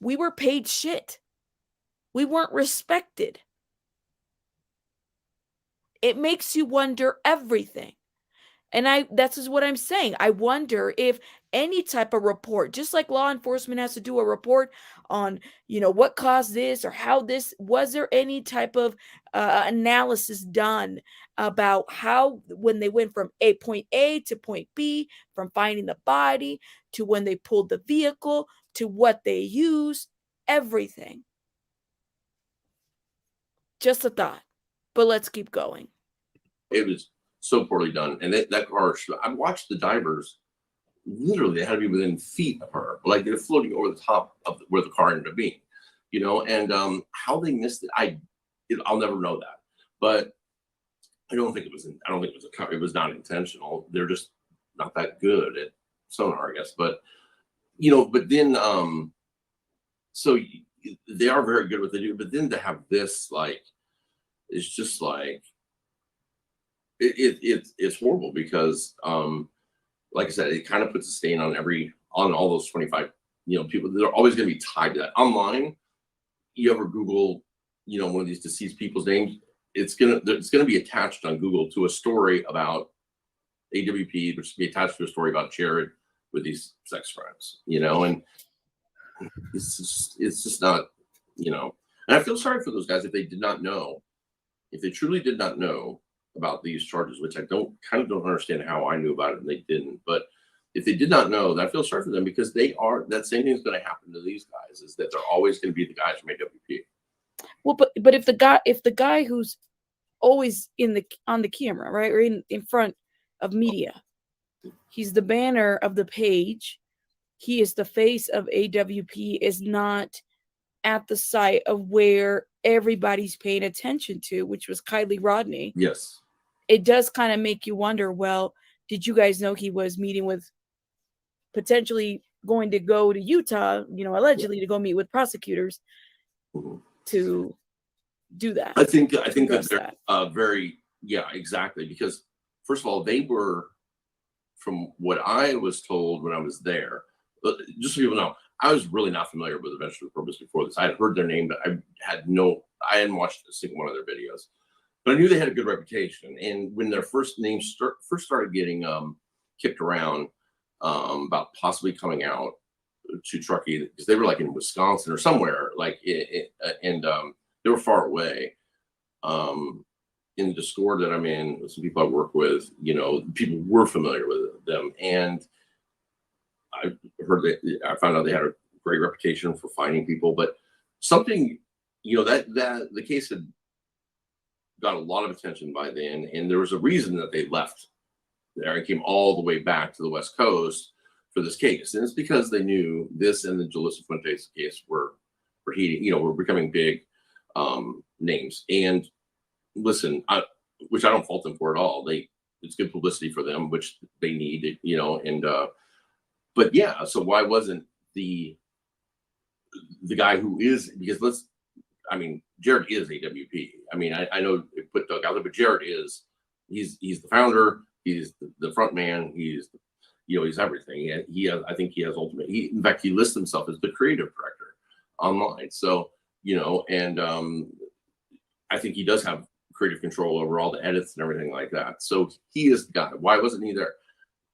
We were paid shit. We weren't respected. It makes you wonder everything. And that's just what I'm saying. I wonder if any type of report, just like law enforcement has to do a report on, what caused this or how this, was there any type of analysis done about how, when they went from point A to point B, from finding the body to when they pulled the vehicle to what they used, everything. Just a thought, but let's keep going. It was so poorly done. And that car, I watched the divers, literally, they had to be within feet of her. Like they're floating over the top of where the car ended up being, and how they missed it. I'll never know that. But I don't think it was it was not intentional. They're just not that good at sonar, I guess. But, but then, so they are very good at what they do. But then to have this, like, it's just like, it's horrible because like I said, it kind of puts a stain on all those 25 people. They're always going to be tied to that. Online, you ever Google one of these deceased people's names, it's gonna be attached on Google to a story about AWP, which will be attached to a story about Jared with these sex crimes, and it's just not, and I feel sorry for those guys if they truly did not know about these charges, which I don't understand how I knew about it and they didn't. But if they did not know, I feel sorry for them because that same thing is going to happen to these guys, is that they're always going to be the guys from AWP. Well, but if the guy who's always on the camera, right, or in front of media, he's the banner of the page, he is the face of AWP, is not at the site of where everybody's paying attention to, which was Kylie Rodney. Yes. It does kind of make you wonder, well, did you guys know he was meeting with, potentially going to go to Utah, allegedly to go meet with prosecutors to do that? I think that they're very, yeah, exactly. Because first of all, they were, from what I was told when I was there, just so people know, I was really not familiar with Adventure Purpose before this. I had heard their name, but I hadn't watched a single one of their videos. But I knew they had a good reputation. And when their first names first started getting kicked around about possibly coming out to Truckee, because they were like in Wisconsin or somewhere, like and they were far away. In the Discord that I'm in, with some people I work with, people were familiar with them, and I found out they had a great reputation for finding people. But something, that the case had got a lot of attention by then, and there was a reason that they left there and came all the way back to the West Coast for this case, and it's because they knew this and the Jalissa Fuentes case were heating, were becoming big names. And listen, which I don't fault them for at all. It's good publicity for them, which they need, and but yeah. So why wasn't the guy who is, because Jared is AWP. I mean, I know it put Doug out there, but Jared is, he's the founder, he's the front man, he's everything. I think he has ultimate. In fact, he lists himself as the creative director online. So and I think he does have creative control over all the edits and everything like that. So he is the guy. Why wasn't he there?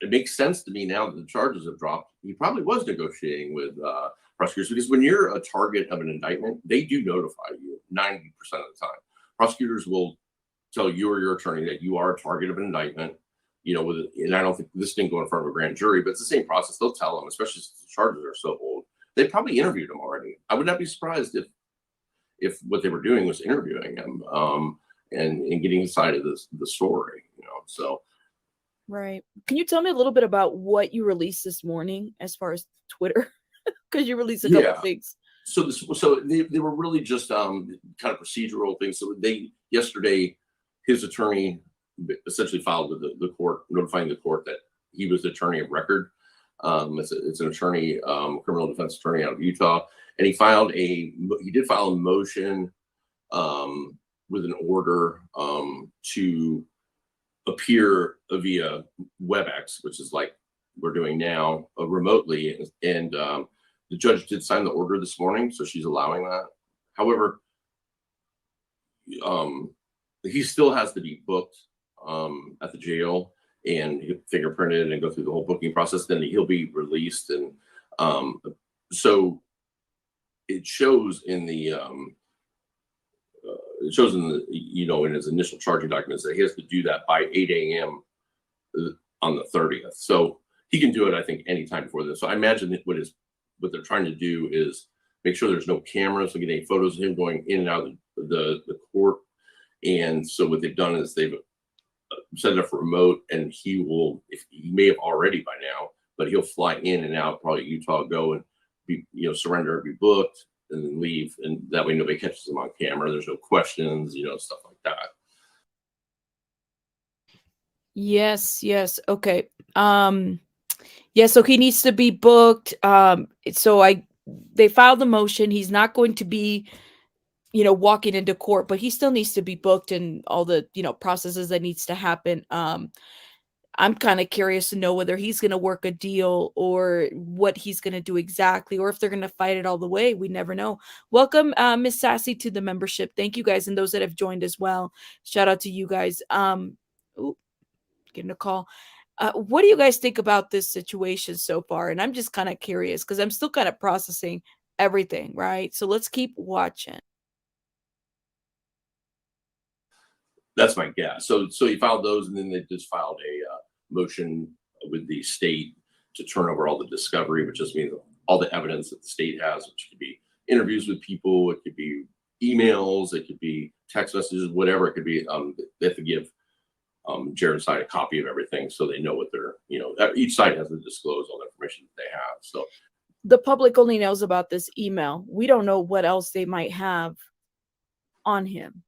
It makes sense to me now that the charges have dropped. He probably was negotiating with prosecutors, because when you're a target of an indictment, they do notify you 90% of the time. Prosecutors will tell you or your attorney that you are a target of an indictment. And I don't think this didn't go in front of a grand jury, but it's the same process. They'll tell them, especially since the charges are so old. They probably interviewed him already. I would not be surprised if what they were doing was interviewing him and getting inside of the story. So. Right. Can you tell me a little bit about what you released this morning as far as Twitter? Because you released a couple of things. So they were really just kind of procedural things. So yesterday, his attorney essentially filed with the court, notifying the court that he was the attorney of record. It's an attorney, criminal defense attorney out of Utah, and he did file a motion with an order to appear via WebEx, which is like we're doing now, remotely. And the judge did sign the order this morning, so she's allowing that. However, he still has to be booked at the jail and fingerprinted and go through the whole booking process. Then he'll be released, and so it shows in the in his initial charging documents that he has to do that by 8 a.m. on the 30th. So he can do it, I think, anytime before this. So I imagine that what they're trying to do is make sure there's no cameras, so get any photos of him going in and out of the court. And so what they've done is they've set it up for remote, and he may have already by now, but he'll fly in and out, probably Utah, go and be, surrender, be booked, and then leave. And that way nobody catches him on camera. There's no questions, stuff like that. Yes. Okay. Yeah, so he needs to be booked. They filed the motion. He's not going to be, walking into court, but he still needs to be booked and all the, processes that needs to happen. I'm kind of curious to know whether he's going to work a deal or what he's going to do exactly, or if they're going to fight it all the way. We never know. Welcome, Miss Sassy, to the membership. Thank you guys, and those that have joined as well. Shout out to you guys. Getting a call. What do you guys think about this situation so far? And I'm just kind of curious because I'm still kind of processing everything, right? So let's keep watching. That's my guess. So he filed those, and then they just filed a motion with the state to turn over all the discovery, which just means all the evidence that the state has, which could be interviews with people, it could be emails, it could be text messages, whatever it could be. They have to give Jared's side a copy of everything, so they know what they're, each side has to disclose all the information that they have. So the public only knows about this email. We don't know what else they might have on him.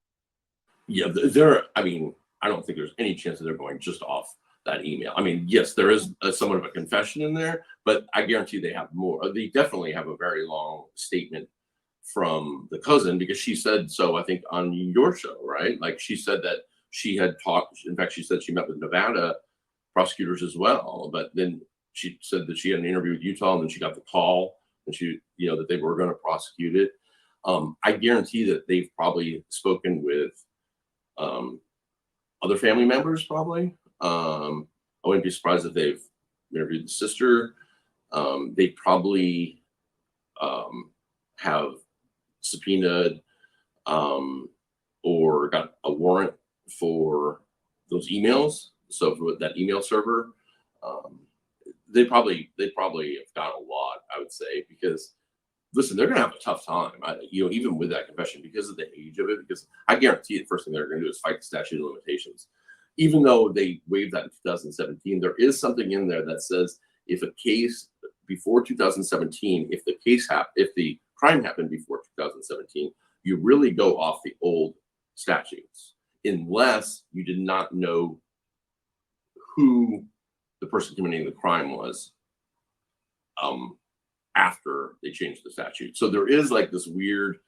Yeah, I don't think there's any chance that they're going just off that email. I mean, yes, there is somewhat of a confession in there, but I guarantee they have more. They definitely have a very long statement from the cousin, because she said so, I think, on your show, right? Like, she said that she had talked, in fact, she said she met with Nevada prosecutors as well, but then she said that she had an interview with Utah, and then she got the call, and she, that they were going to prosecute it. I guarantee that they've probably spoken with other family members, probably. I wouldn't be surprised if they've interviewed the sister. They probably have subpoenaed or got a warrant for those emails. So for that email server, they probably have got a lot, I would say, because listen, they're going to have a tough time, even with that confession, because of the age of it. Because I guarantee the first thing they're going to do is fight the statute of limitations. Even though they waived that in 2017, there is something in there that says if a case before 2017, if the crime happened before 2017, you really go off the old statutes, unless you did not know who the person committing the crime was after they changed the statute. So there is like this weird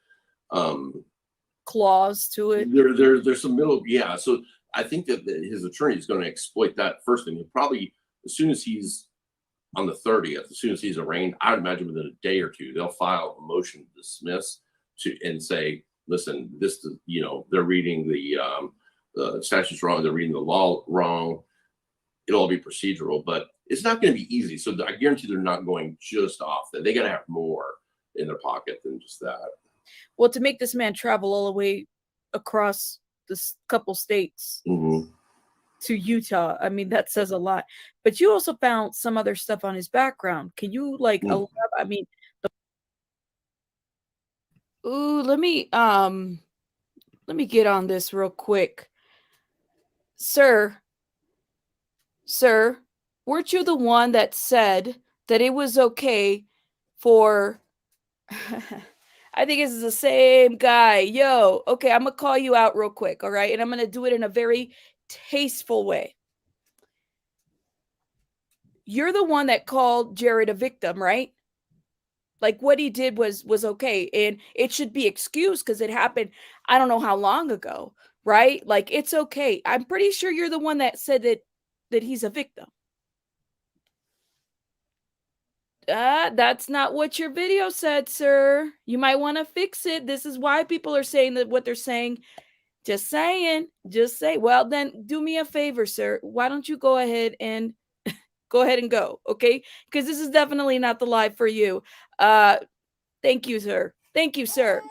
clause to it. There's some middle, yeah. So I think that his attorney is going to exploit that first, and he'll probably, as soon as he's on the 30th, as soon as he's arraigned, I would imagine within a day or two, they'll file a motion to dismiss and say, listen, this, you know, they're reading the statutes wrong, they're reading the law wrong. It'll all be procedural, but it's not going to be easy. So I guarantee they're not going just off that. They got to have more in their pocket than just that. Well, to make this man travel all the way across this couple states to Utah, I mean, that says a lot. But you also found some other stuff on his background. Can you like I mean, let me get on this real quick. Sir, weren't you the one that said that it was okay for I think this is the same guy. Yo, okay, I'm gonna call you out real quick, all right? And I'm gonna do it in a very tasteful way. You're the one that called Jared a victim, right? Like what he did was okay, and it should be excused because it happened I don't know how long ago, right? Like it's okay. I'm pretty sure you're the one that said that he's a victim. That's not what your video said, sir. You might want to fix it. This is why people are saying that what they're saying. Just saying. Just say. Well, then do me a favor, sir. Why don't you go ahead and go, okay? Because this is definitely not the live for you. Thank you, sir. Thank you, sir.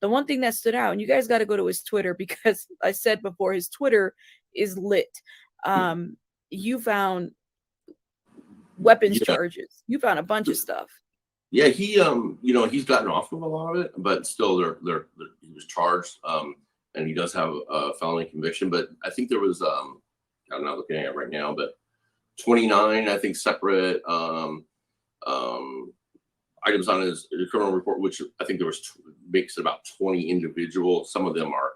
The one thing that stood out, and you guys got to go to his Twitter because I said before, his Twitter is lit. You found weapons charges. You found a bunch of stuff. Yeah, he you know, he's gotten off of a lot of it, but still he was charged, and he does have a felony conviction. But I think there was I'm not looking at it right now, but 29, I think, separate items on his criminal report, which I think there was makes it about 20 individual. Some of them are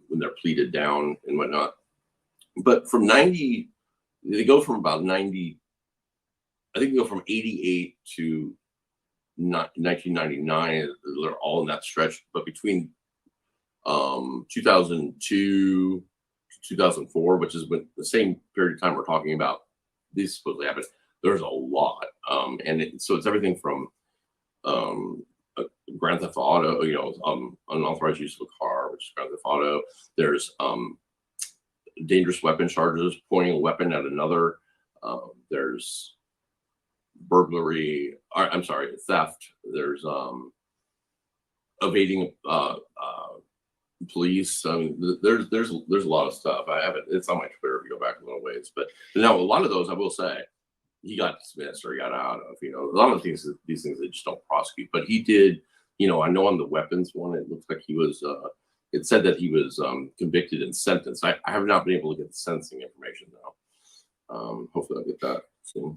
when they're pleaded down and whatnot. But from 90, they go from about 90. I think they go from 88 to 1999. They're all in that stretch. But between 2002 to 2004, which is when the same period of time we're talking about, these supposedly happened. There's a lot, so it's everything from Grand Theft Auto, you know, unauthorized use of a car, which is Grand Theft Auto. There's dangerous weapon charges, pointing a weapon at another. There's burglary. I'm sorry, theft. There's evading police. I mean, there's a lot of stuff. I have it. It's on my Twitter if you go back a little ways. But now a lot of those, I will say, he got dismissed or he got out of. You know, a lot of these things they just don't prosecute. But he did. You know, I know on the weapons one, it looks like he was. It said that he was convicted and sentenced. I have not been able to get the sentencing information though. Hopefully, I'll get that soon.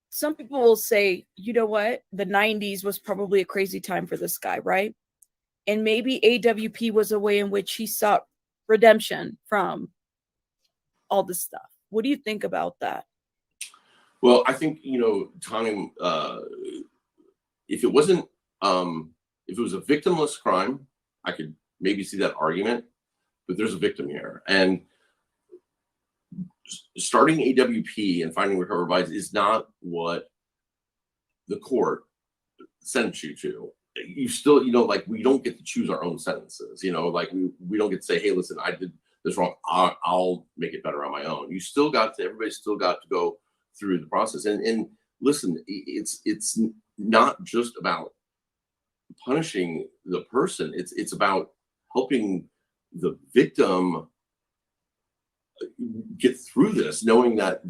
Some people will say, you know what? The 90s was probably a crazy time for this guy, right? And maybe AWP was a way in which he sought redemption from all this stuff. What do you think about that? Well, I think, you know, time, if it wasn't, if it was a victimless crime, I could maybe see that argument, but there's a victim here. And starting AWP and finding recovered bodies is not what the court sentenced you to. You still, you know, like we don't get to choose our own sentences, you know, like we don't get to say, hey, listen, I did this wrong. I'll make it better on my own. Everybody's still got to go through the process. And listen, it's not just about punishing the person. It's about helping the victim get through this, knowing that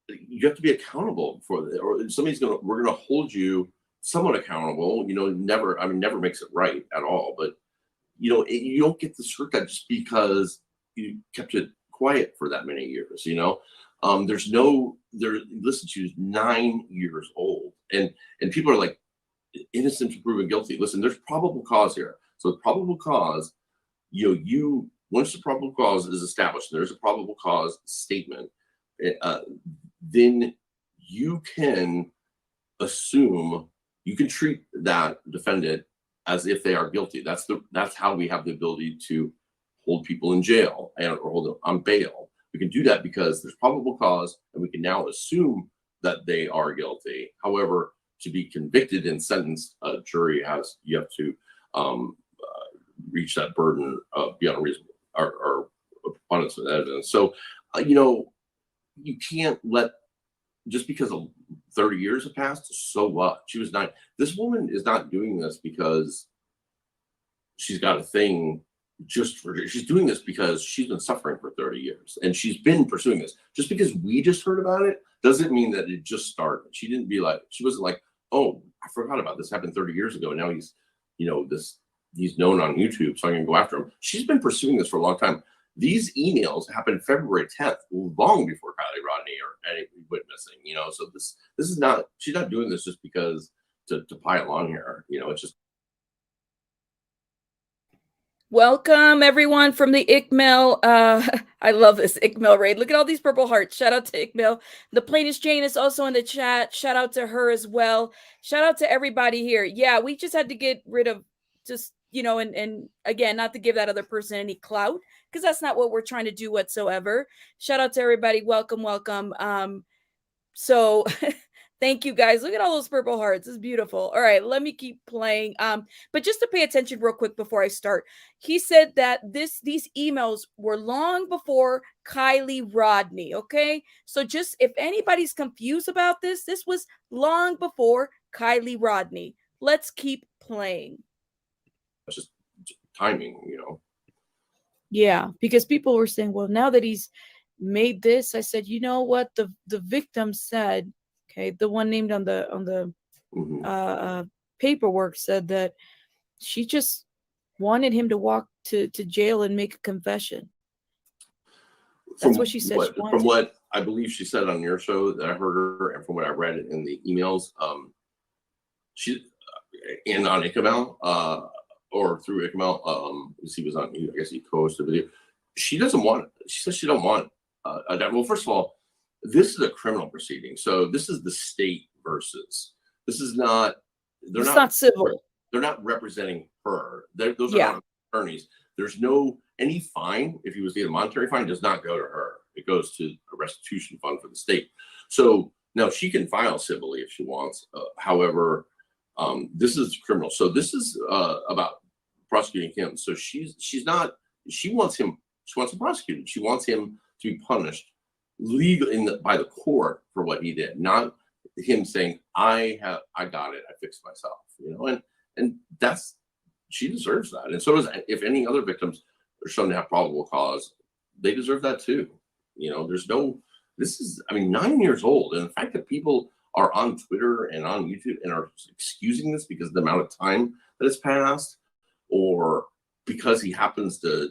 you have to be accountable for it, or we're gonna hold you somewhat accountable. You know, never makes it right at all, but you know, you don't get the skirt that just because you kept it quiet for that many years. You know, listen, she was 9 years old, and people are like, innocent to proven guilty. Listen, there's probable cause here. So the probable cause, once the probable cause is established, there's a probable cause statement. then you can assume, you can treat that defendant as if they are guilty. That's how we have the ability to hold people in jail or hold them on bail. We can do that because there's probable cause, and we can now assume that they are guilty. However, to be convicted and sentenced, a jury you have to reach that burden of beyond reasonable or abundance of evidence. So, you can't let, just because 30 years have passed, so what? She was not. This woman is not doing this because she's got a thing she's doing this because she's been suffering for 30 years and she's been pursuing this. Just because we just heard about it doesn't mean that it just started. She wasn't like, oh, I forgot about this, happened 30 years ago. And now he's known on YouTube, so I'm gonna go after him. She's been pursuing this for a long time. These emails happened February 10th, long before Kylie Rodney or any went missing, so this is not, she's not doing this just because to pile on here, it's just. Welcome everyone from the ICMEL. I love this ICMEL raid. Look at all these purple hearts. Shout out to ICMEL. The plainest Jane is also in the chat. Shout out to her as well. Shout out to everybody here. Yeah, we just had to get rid of just, and again, not to give that other person any clout, because that's not what we're trying to do whatsoever. Shout out to everybody. Welcome, welcome. So thank you guys. Look at all those purple hearts. It's beautiful. All right, let me keep playing. But just to pay attention real quick before I start, he said that these emails were long before Kylie Rodney. Okay, so just if anybody's confused about this was long before Kylie Rodney. Let's keep playing. It's just timing, Yeah, because people were saying, well, now that he's made this, I said, you know what? The victim said, okay, the one named on the paperwork said that she just wanted him to walk to jail and make a confession. That's what she said. From what I believe she said on your show that I heard her, and from what I read in the emails, she and on ICMEL, or through ICMEL, he was on, I guess he co-hosted the video. She doesn't want it. She says she don't want well, first of all, this is a criminal proceeding, so this is the state versus. This is not. It's not civil. They're not representing her. Those are not attorneys. There's any fine, if he was to get a monetary fine, does not go to her. It goes to a restitution fund for the state. So now she can file civilly if she wants. However, this is criminal. So this is about prosecuting him. So she wants him prosecuted. She wants him to be punished legally by the court for what he did, not him saying, I got it, I fixed myself, and she deserves that. And so does, if any other victims are shown to have probable cause, they deserve that too. This is, 9 years old. And the fact that people are on Twitter and on YouTube and are excusing this because of the amount of time that has passed, or because he happens to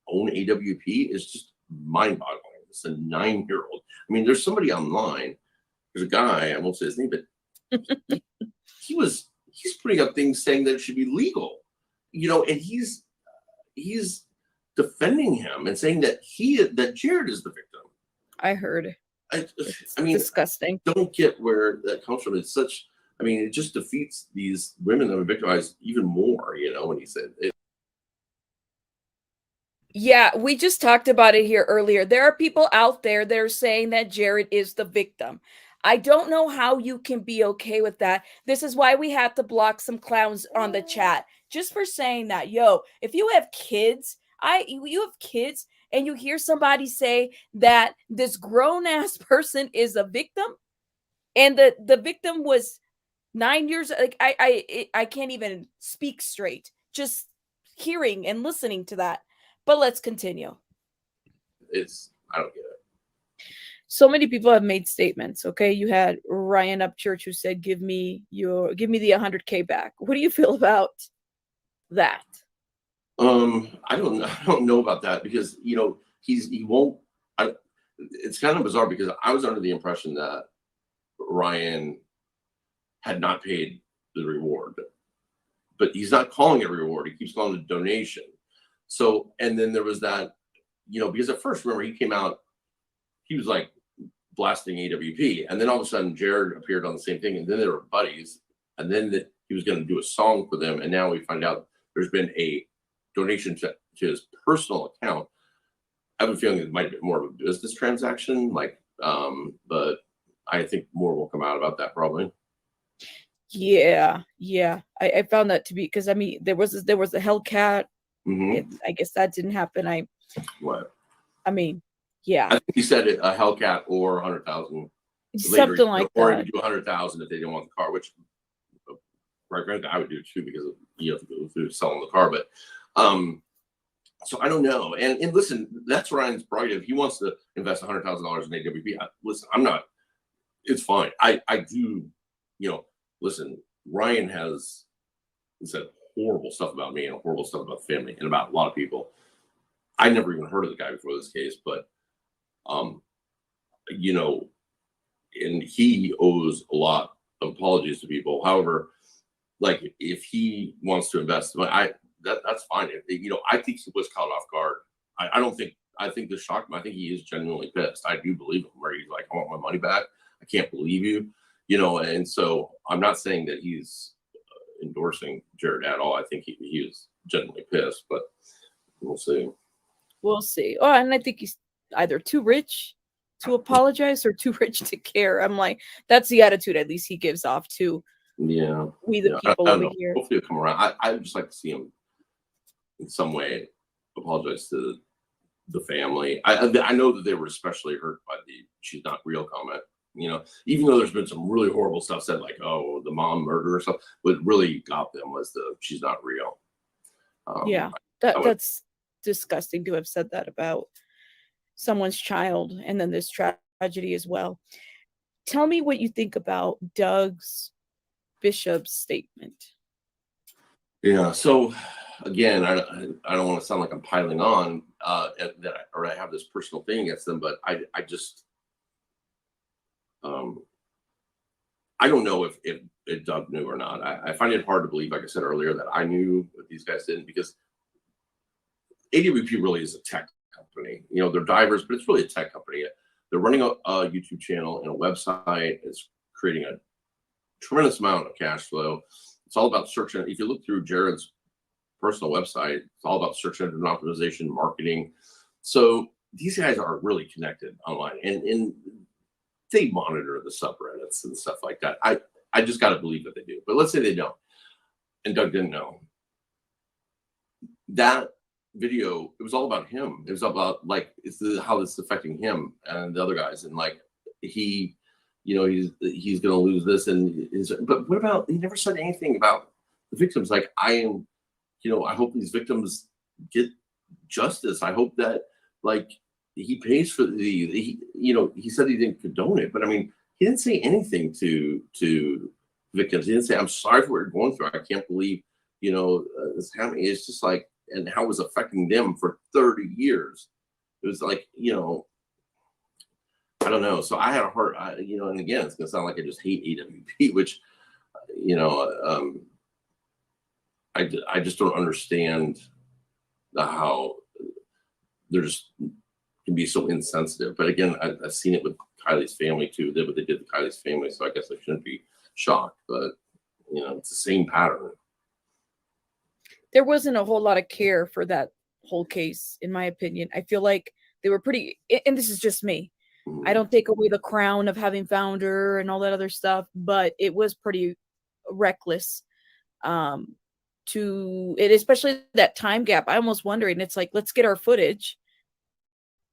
own AWP, is just mind-boggling. It's a 9-year-old. There's somebody online. There's a guy, I won't say his name, but he's putting up things saying that it should be legal, and he's defending him and saying that Jared is the victim. I heard. It's disgusting. Don't get where that comes from. It's such. It just defeats these women that have been victimized even more. When he said it. Yeah, we just talked about it here earlier. There are people out there that are saying that Jared is the victim. I don't know how you can be okay with that. This is why we had to block some clowns on the chat just for saying that. Yo, if you have kids, you have kids and you hear somebody say that this grown-ass person is a victim and the victim was 9 years, like I can't even speak straight just hearing and listening to that. But let's continue. I don't get it. So many people have made statements. Okay, you had Ryan Upchurch who said, "Give me the 100K back." What do you feel about that? I don't know about that, because he won't. It's kind of bizarre, because I was under the impression that Ryan had not paid the reward, but he's not calling it a reward. He keeps calling it a donation. So, and then there was that, because at first, remember, he came out, he was like blasting AWP, and then all of a sudden Jared appeared on the same thing, and then they were buddies, and then he was going to do a song for them, and now we find out there's been a donation to his personal account. I have a feeling it might have been more of a business transaction, but I think more will come out about that probably. Yeah, yeah. I found that to be, because I mean there was a Hellcat. I guess that didn't happen. What? I mean, yeah. I think he said it, a Hellcat or 100,000. Something like or that. Or do 100,000 if they didn't want the car, which right, I would do too, because you have to go through selling the car. But so I don't know. And listen, that's Ryan's prerogative. He wants to invest $100,000 in AWP. Listen, I'm not. It's fine. I do. Listen, Ryan has said horrible stuff about me and horrible stuff about the family and about a lot of people. I never even heard of the guy before this case, but and he owes a lot of apologies to people. However, like if he wants to invest, that's fine. I think he was caught off guard. I think this shocked him. I think he is genuinely pissed. I do believe him, where he's like, I want my money back. I can't believe you, and so I'm not saying that he's endorsing Jared at all. I think he is genuinely pissed, but we'll see. We'll see. Oh, and I think he's either too rich to apologize or too rich to care. I'm like, that's the attitude at least he gives off to we the people over here. Hopefully he'll come around. I would just like to see him in some way apologize to the family. I know that they were especially hurt by the "she's not real" comment. Even though there's been some really horrible stuff said, like, oh, the mom murder or stuff, what really got them was the "she's not real." That's disgusting to have said that about someone's child, and then this tragedy as well. Tell me what you think about Doug's Bishop's statement. Yeah. So again, I don't want to sound like I'm piling on that I have this personal thing against them, but I just I don't know if Doug knew or not. I find it hard to believe, like I said earlier, that I knew, but these guys didn't, because AWP really is a tech company. They're divers, but it's really a tech company. They're running a YouTube channel and a website. It's creating a tremendous amount of cash flow. It's all about search engine. If you look through Jared's personal website, it's all about search engine optimization, marketing. So these guys are really connected online, and they monitor the subreddits and stuff like that. I just got to believe that they do. But let's say they don't, and Doug didn't know. That video, it was all about him. It was about how it's affecting him and the other guys, and he's going to lose this, but what about, he never said anything about the victims. I hope these victims get justice. I hope that he pays for he said he didn't condone it, but I mean, he didn't say anything to victims. He didn't say, I'm sorry for what you're going through. I can't believe this happening. It's just and how it was affecting them for 30 years. It was I don't know. So I had a heart, and again, it's going to sound like I just hate AWP, which, I just don't understand how there's can be so insensitive. But again, I've seen it with Kylie's family too. Did what they did to Kylie's family, so I guess I shouldn't be shocked. But it's the same pattern. There wasn't a whole lot of care for that whole case, in my opinion. I feel like they were pretty, and this is just me. I don't take away the crown of having found her and all that other stuff, but it was pretty reckless. Especially that time gap. I almost wondering, it's like, let's get our footage,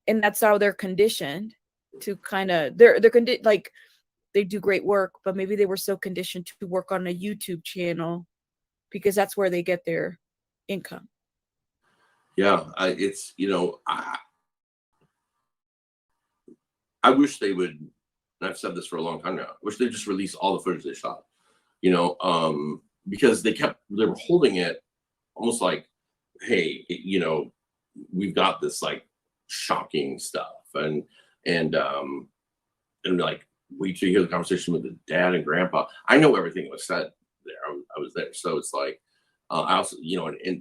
and that's how they're conditioned to kind of they do great work, but maybe they were so conditioned to work on a YouTube channel because that's where they get their income. Yeah, I wish they would, and I've said this for a long time now, I wish they'd just release all the footage they shot, because they were holding it almost like, hey, we've got this shocking stuff, and wait till you hear the conversation with the dad and grandpa. I know everything that was said there. I was there, so it's I also,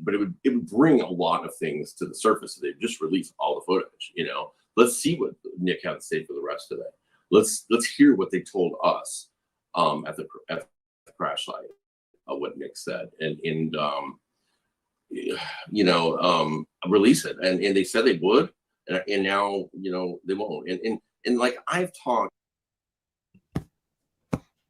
but it would bring a lot of things to the surface if they just release all the footage. Let's see what Nick had to say for the rest of it. let's hear what they told us at the crash site, what Nick said, and release it. And they said they would, and now they won't. And like I've talked.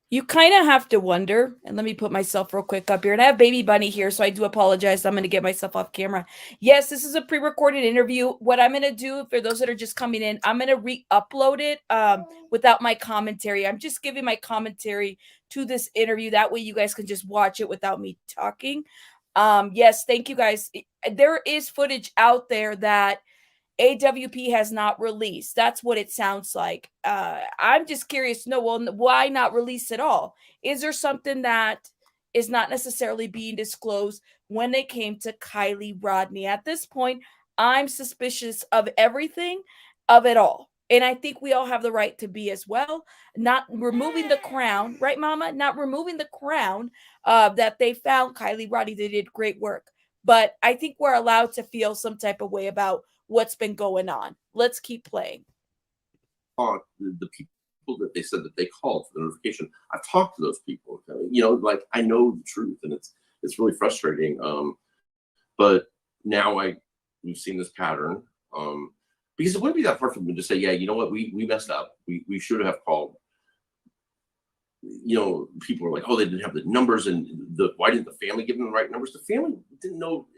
You kind of have to wonder, and let me put myself real quick up here. And I have Baby Bunny here, so I do apologize. I'm going to get myself off camera. Yes, this is a pre-recorded interview. What I'm going to do, for those that are just coming in, I'm going to re-upload it without my commentary. I'm just giving my commentary to this interview. That way you guys can just watch it without me talking. Yes, thank you guys. There is footage out there that AWP has not released. That's what it sounds like. I'm just curious to know, well, why not release at all? Is there something that is not necessarily being disclosed when it came to Kylie Rodney? At this point, I'm suspicious of everything, of it all. And I think we all have the right to be as well. Not removing the crown, right, Mama? Not removing the crown that they found Kylie Rodney. They did great work. But I think we're allowed to feel some type of way about what's been going on. Let's keep playing. The people that they said that they called for the notification, I've talked to those people. Like I know the truth, and it's really frustrating. But now we've seen this pattern. Because it wouldn't be that hard for them to say, yeah, you know what, we messed up. We should have called. People are like, oh, they didn't have the numbers, and why didn't the family give them the right numbers? The family didn't know.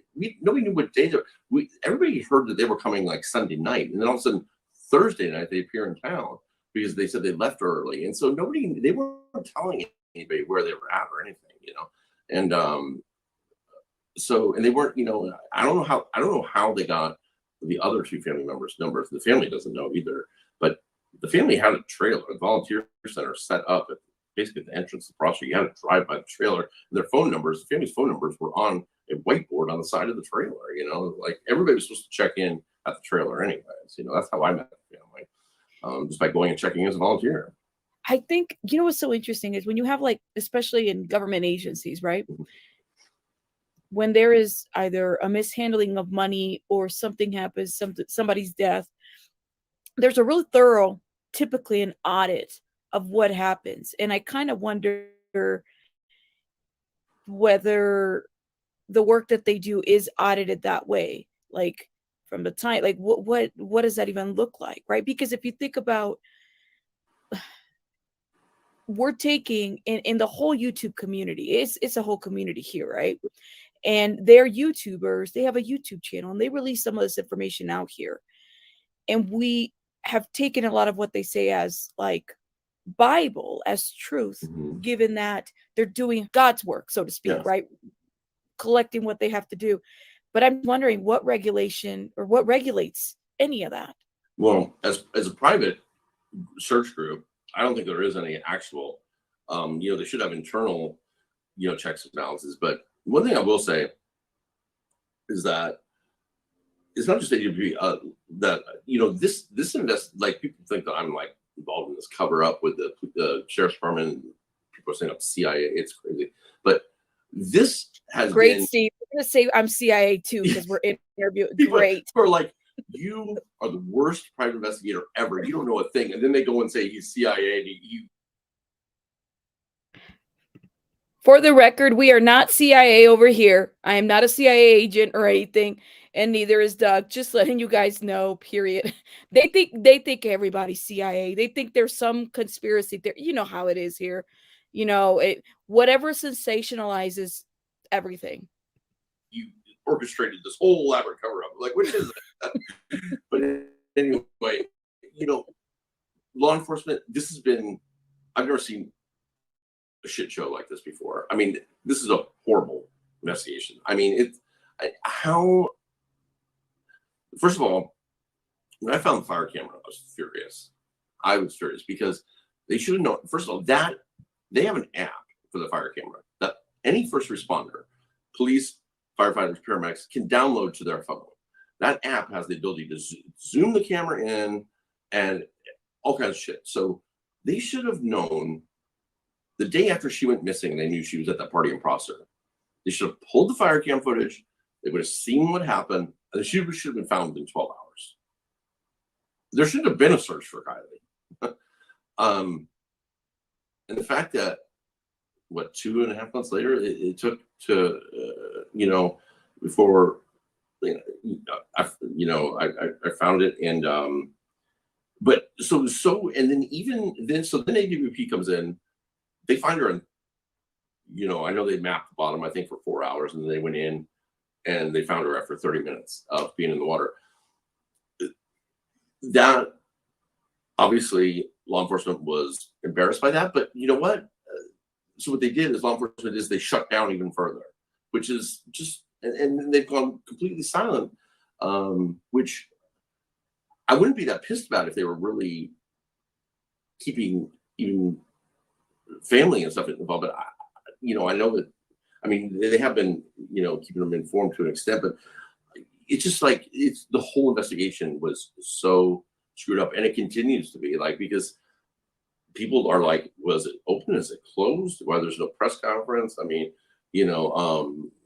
Nobody knew what day they were. Everybody heard that they were coming like Sunday night, and then all of a sudden Thursday night they appear in town because they said they left early, and so they weren't telling anybody where they were at or anything, and and they weren't, I don't know how they got the other two family members' numbers. The family doesn't know either, but the family had a trailer, a volunteer center set up at basically the entrance to the property. You had to drive by the trailer, and their phone numbers, the family's phone numbers, were on a whiteboard on the side of the trailer. Like everybody was supposed to check in at the trailer anyways. That's how I met the family, just by going and checking in as a volunteer. I think, what's so interesting is when you have, like, especially in government agencies, right? Mm-hmm. When there is either a mishandling of money or something happens, somebody's death, there's a really thorough, typically an audit of what happens. And I kind of wonder whether the work that they do is audited that way, like from the time, like what does that even look like, right? Because if you think about, we're taking in the whole YouTube community, it's a whole community here, right? And they're YouTubers, they have a YouTube channel, and they release some of this information out here. And we have taken a lot of what they say as like Bible, as truth, mm-hmm. given that they're doing God's work, so to speak, yes. right? Collecting what they have to do. But I'm wondering what regulation or what regulates any of that. Well, as a private search group, I don't think there is any actual, they should have internal, checks and balances. But one thing I will say is that it's not just AWP, that, this like people think that I'm like involved in this cover up with the sheriff's department. People are saying I'm CIA. It's crazy. But this has great, been, Steve. I'm going to say I'm CIA too, because we're interviewing. Great. People are like, you are the worst private investigator ever. You don't know a thing. And then they go and say he's CIA. And For the record, we are not CIA over here. I am not a CIA agent or anything, and neither is Doug. Just letting you guys know, period. They think everybody's CIA. They think there's some conspiracy there. You know how it is here. Whatever sensationalizes everything. You orchestrated this whole elaborate cover-up. Like, what is that? But anyway, law enforcement, this has been, I've never seen a shit show like this before. I mean, this is a horrible investigation. I mean, first of all, when I found the fire camera, I was furious. Because they should have known, first of all, that they have an app for the fire camera that any first responder, police, firefighters, paramedics can download to their phone. That app has the ability to zoom the camera in and all kinds of shit. So they should have known the day after she went missing, they knew she was at that party in Prosser. They should have pulled the fire cam footage. They would have seen what happened. And she should have been found within 12 hours. There shouldn't have been a search for Kylie. And the fact that, what, 2.5 months later, it took to, before, I found it. And, but and then even then, so then AWP comes in, they find her, and, I know they mapped the bottom, I think, for 4 hours, and then they went in and they found her after 30 minutes of being in the water. That, obviously, law enforcement was embarrassed by that, but you know what? So what they did is law enforcement is they shut down even further, which is just, and they've gone completely silent, which I wouldn't be that pissed about if they were really keeping even family and stuff involved. But I know that, I mean, they have been, keeping them informed to an extent, but it's just like, it's the whole investigation was so screwed up, and it continues to be, like, because people are like, was it open? Is it closed? Why there's no press conference? I mean,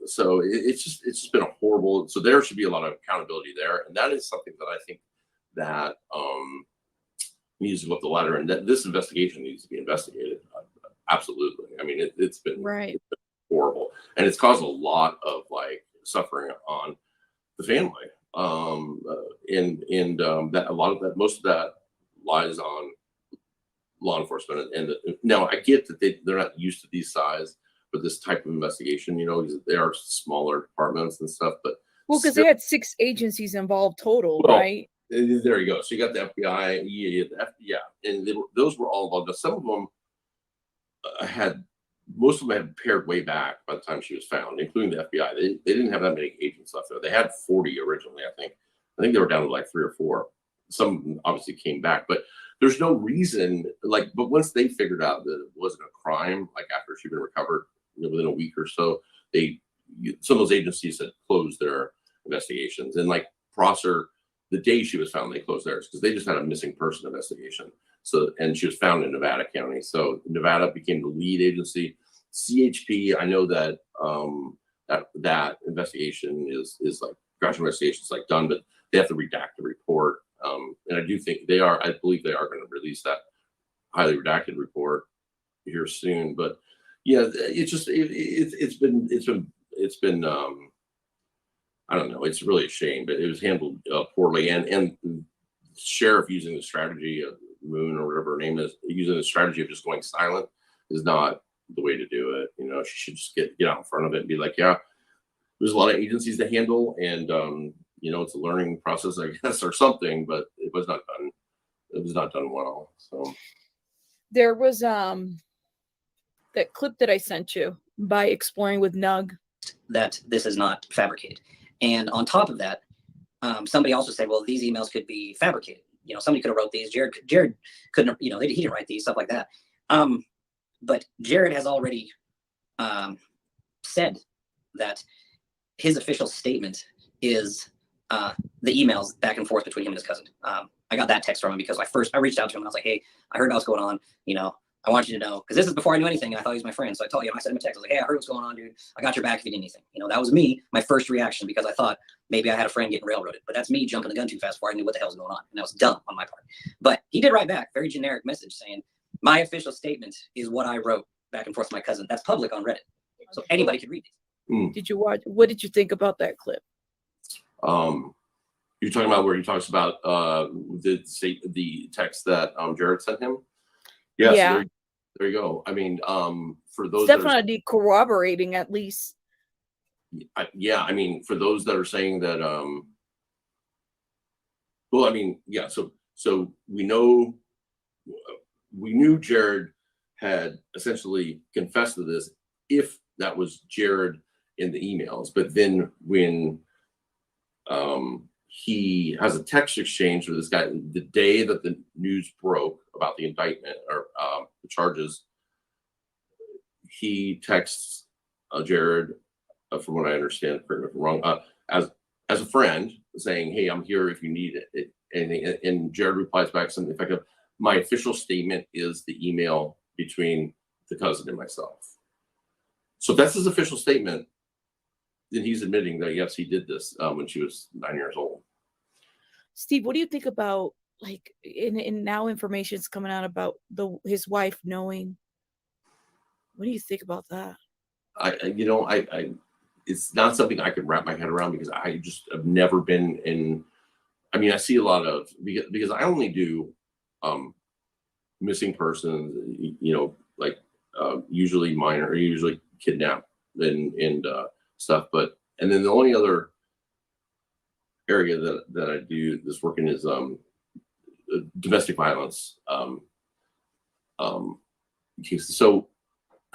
so it's just been a horrible. So there should be a lot of accountability there, and that is something that I think that needs to go up the ladder, and that this investigation needs to be investigated. Absolutely. I mean, it's been Right. horrible, and it's caused a lot of like suffering on the family. That a lot of that, most of that lies on law enforcement. And now I get that they're not used to these size, but this type of investigation, they are smaller departments and stuff. But Well, because they had 6 agencies involved total, well, right? there you go. So you got the FBI, and those were all involved. Now, some of them most of them had paired way back by the time she was found, including the FBI. They didn't have that many agents left there. They had 40 originally, I think. I think they were down to like 3 or 4. Some obviously came back, but there's no reason, but once they figured out that it wasn't a crime, like after she'd been recovered, within a week or so, some of those agencies had closed their investigations. And like Prosser, the day she was found, they closed theirs because they just had a missing person investigation. So, and she was found in Nevada County. So Nevada became the lead agency. CHP, I know that that investigation is like crash investigation is like done, but they have to redact the report. And I do think I believe they are going to release that highly redacted report here soon. But yeah, it's just it's been I don't know. It's really a shame, but it was handled poorly. And the sheriff using the strategy of Moon, or whatever her name is, using the strategy of just going silent is not the way to do it. She should just get out in front of it and be like, yeah, there's a lot of agencies to handle, and it's a learning process, I guess, or something, but it was not done. It was not done well. So There was that clip that I sent you by Exploring with Nug. That this is not fabricated. And on top of that, somebody also said, well, these emails could be fabricated. Somebody could have wrote these. Jared couldn't have, he didn't write these, stuff like that. But Jared has already said that his official statement is the emails back and forth between him and his cousin. I got that text from him because I reached out to him and I was like, hey, I heard what's going on. I want you to know, because this is before I knew anything, and I thought he was my friend. So I told you, I sent him a text. I was like, hey, I heard what's going on, dude. I got your back if you need anything. That was me, my first reaction, because I thought maybe I had a friend getting railroaded. But that's me jumping the gun too fast before I knew what the hell was going on. And that was dumb on my part. But he did write back, very generic message saying, my official statement is what I wrote back and forth with my cousin. That's public on Reddit. So anybody could read these. Did you watch? What did you think about that clip? You're talking about where he talks about the text that Jared sent him? Yes, Yeah. There you go. I mean, for those it's definitely corroborating, at least. Yeah, I mean, for those that are saying that, well, I mean, yeah. So we knew Jared had essentially confessed to this, if that was Jared in the emails. But then when he has a text exchange with this guy the day that the news broke about the indictment, or the charges, he texts Jared, from what I understand, correct me if I'm wrong, as a friend, saying, hey, I'm here if you need it. And Jared replies back something effective, my official statement is the email between the cousin and myself. So if that's his official statement, then he's admitting that, yes, he did this when she was 9 years old. Steve, what do you think about like, and now information's coming out about his wife knowing. What do you think about that? It's not something I could wrap my head around because I just have never been in. I mean, I see a lot of because I only do missing persons, like usually minor, or usually kidnapped and stuff. But and then the only other area that I do this work in is domestic violence cases. So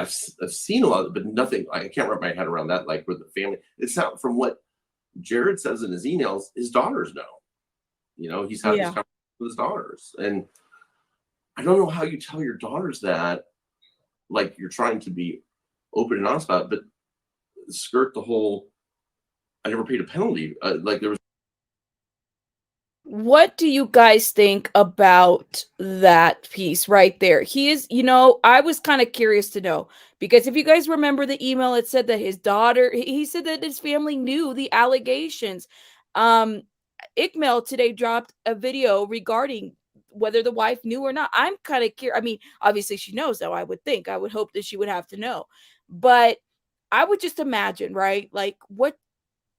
I've seen a lot, but nothing. I can't wrap my head around that. Like with the family, it's not from what Jared says in his emails. His daughters know. He's had these Yeah. conversations with his daughters, and I don't know how you tell your daughters that, like you're trying to be open and honest about it, but skirt the whole. I never paid a penalty. Like there was. What do you guys think about that piece right there? He is, I was kind of curious to know because if you guys remember the email, it said that his daughter, he said that his family knew the allegations. Um, Ikmail today dropped a video regarding whether the wife knew or not. I'm kind of curious. I mean, obviously she knows, though. I would think, I would hope that she would have to know, but I would just imagine, right? Like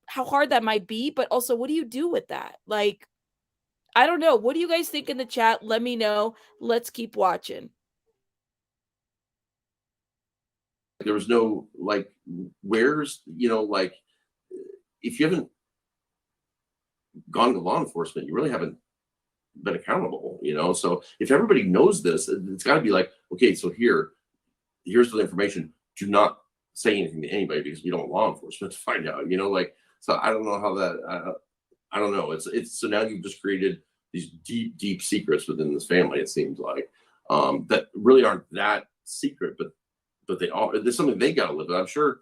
how hard that might be, but also what do you do with that? Like, I don't know. What do you guys think in the chat? Let me know. Let's keep watching. There was no like, where's like, if you haven't gone to law enforcement, you really haven't been accountable. So if everybody knows this, it's got to be like, okay, so here's the information. Do not say anything to anybody because we don't want law enforcement to find out. Like, so I don't know how that. I don't know. It's so now you've just created these deep secrets within this family. It seems like that really aren't that secret, but they are. There's something they got to live with. I'm sure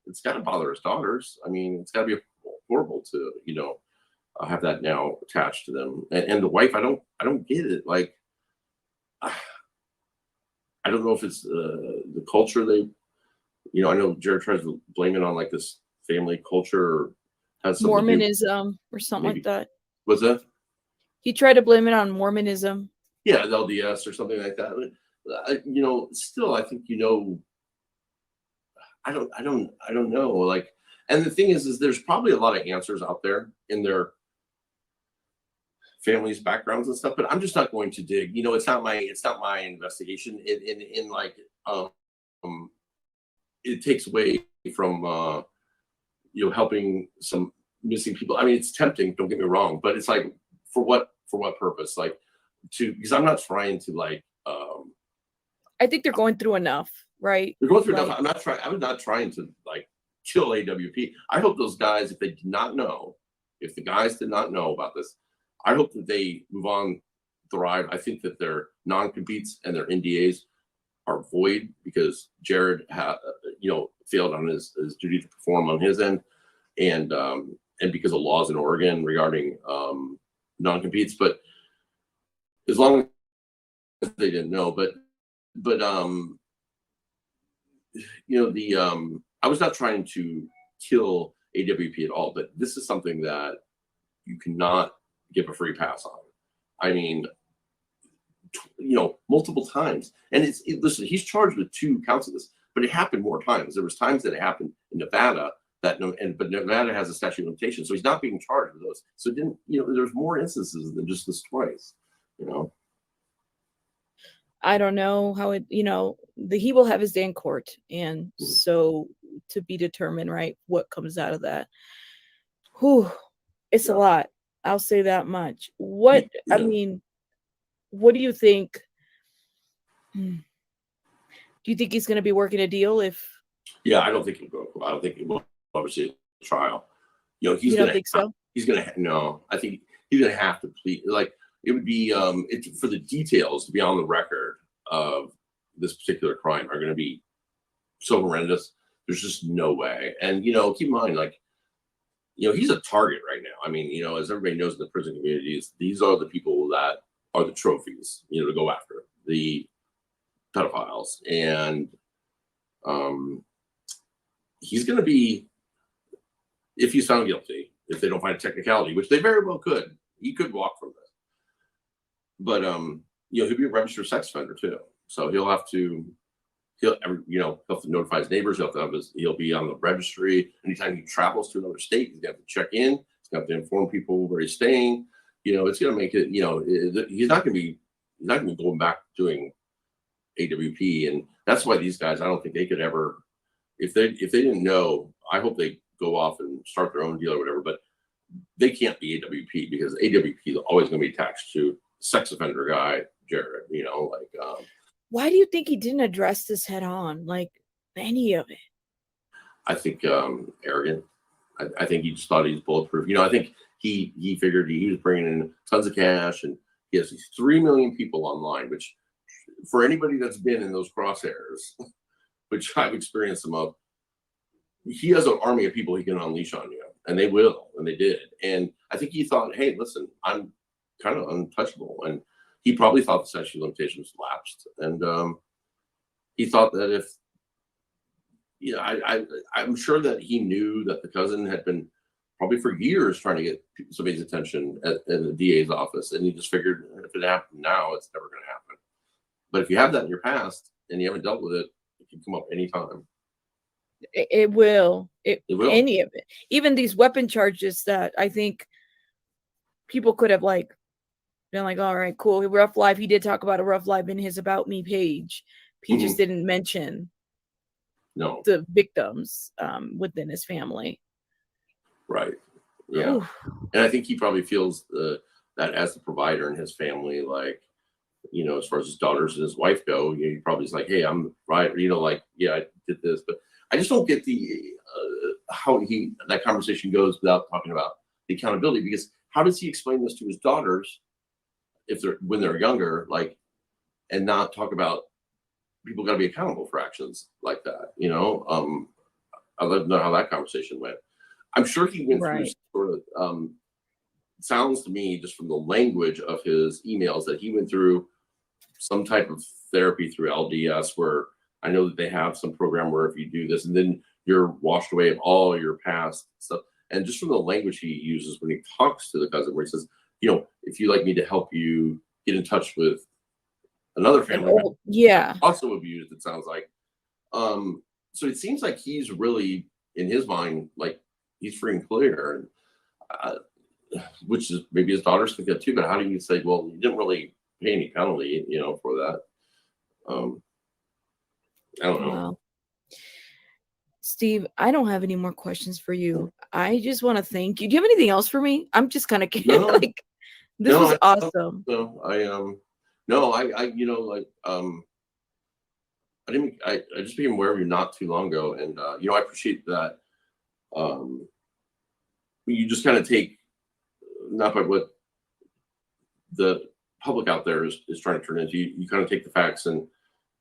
it's got to bother his daughters. I mean, it's got to be horrible to have that now attached to them. And the wife, I don't get it. Like, I don't know if it's the culture they. I know Jared tries to blame it on like this family culture or has something to do. Mormonism or something Maybe. like that. What's that? He tried to blame it on Mormonism. Yeah, the LDS or something like that. Still, I think I don't know. Like, and the thing is there's probably a lot of answers out there in their families' backgrounds and stuff, but I'm just not going to dig. It's not my investigation. In like, it takes away from helping some missing people. I mean, it's tempting. Don't get me wrong, but it's like for what purpose? Like because I'm not trying to like. I think they're going through enough, right? They're going through enough. I was not trying to like kill AWP. I hope those guys, if the guys did not know about this, I hope that they move on, thrive. I think that their non-competes and their NDAs are void because Jared failed on his duty to perform on his end, and because of laws in Oregon regarding non-competes. But as long as they didn't know, but I was not trying to kill AWP at all, but this is something that you cannot give a free pass on. I mean, multiple times, and listen, he's charged with 2 counts of this, but it happened more times. There was times that it happened in Nevada but Nevada has a statute of limitations, so he's not being charged with those. So there's more instances than just this twice. I don't know how he will have his day in court, and so to be determined, right, what comes out of that. Whew, it's a lot. I'll say that much. I mean, what do you think? Do you think he's going to be working a deal if? Yeah, I don't think he'll go. I don't think he will obviously trial. You don't think so? He's going to no. I think he's going to have to plead. Like it would be for the details to be on the record of this particular crime are going to be so horrendous. There's just no way. And keep in mind, like he's a target right now. I mean, as everybody knows in the prison communities, these are the people that are the trophies, to go after, the pedophiles. And he's going to be, if he's found guilty, if they don't find a technicality, which they very well could, he could walk from this. but he'll be a registered sex offender too. So he'll have to notify his neighbors. He'll be on the registry. Anytime he travels to another state, he's gonna have to check in. He's gonna have to inform people where he's staying. It's gonna make it. He's not gonna be going back doing AWP, and that's why these guys. I don't think they could ever. If they didn't know, I hope they go off and start their own deal or whatever. But they can't be AWP because AWP is always going to be attached to sex offender guy Jared. Why do you think he didn't address this head on, like any of it? I think arrogant. I think he just thought he's bulletproof. I think he figured he was bringing in tons of cash, and he has these 3 million people online, which for anybody that's been in those crosshairs, which I've experienced some of, he has an army of people he can unleash on you, and they will, and they did. And I think he thought, hey, listen, I'm kind of untouchable. And he probably thought the statute of limitations lapsed. And he thought that I'm sure that he knew that the cousin had been probably for years trying to get somebody's attention in the DA's office. And he just figured if it happened now, it's never going to happen. But if you have that in your past and you haven't dealt with it, it can come up anytime. It will. It will. Any of it. Even these weapon charges that I think people could have been like, all right, cool. Rough life. He did talk about a rough life in his About Me page. He just didn't mention the victims within his family. Right. Yeah. Oof. And I think he probably feels that as the provider in his family, as far as his daughters and his wife go, he probably is like, hey, I'm right. Yeah, I did this, but I just don't get the how that conversation goes without talking about the accountability, because how does he explain this to his daughters when they're younger, and not talk about people got to be accountable for actions like that? I'd love to know how that conversation went. I'm sure he went through sort of sounds to me just from the language of his emails that he went through some type of therapy through LDS, where I know that they have some program where if you do this and then you're washed away of all your past stuff. And just from the language he uses when he talks to the cousin, where he says, if you'd like me to help you get in touch with another family member, also abused, it sounds like. So it seems like he's really, in his mind, he's free and clear, and which is maybe his daughters think that too. But how do you say, well, you didn't really pay any penalty, for that? I don't know. Wow. Steve, I don't have any more questions for you. I just want to thank you. Do you have anything else for me? I'm just kind of this was awesome. No, I just became aware of you not too long ago, and I appreciate that. You just kind of take, not by what the public out there is trying to turn into, you kind of take the facts and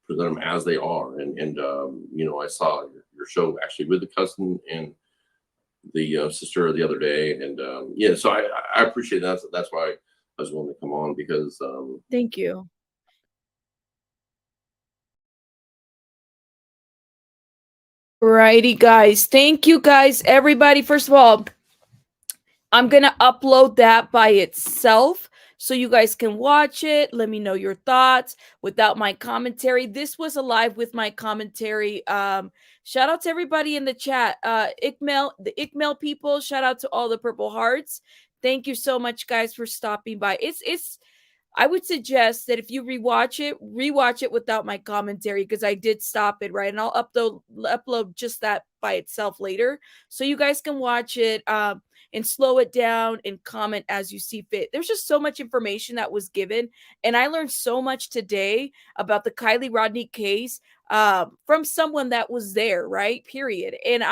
present them as they are. And I saw your show actually with the cousin and the sister the other day, and so I appreciate that. That's why I was willing to come on, because thank you. Righty, guys. Thank you, guys. Everybody, first of all, I'm going to upload that by itself so you guys can watch it. Let me know your thoughts without my commentary. This was a live with my commentary. Shout out to everybody in the chat. The Ikmel people, shout out to all the Purple Hearts. Thank you so much, guys, for stopping by. I would suggest that if you rewatch it without my commentary, because I did stop it, right? And I'll upload just that by itself later, so you guys can watch it and slow it down and comment as you see fit. There's just so much information that was given, and I learned so much today about the Kylie Rodney case from someone that was there, right? Period. And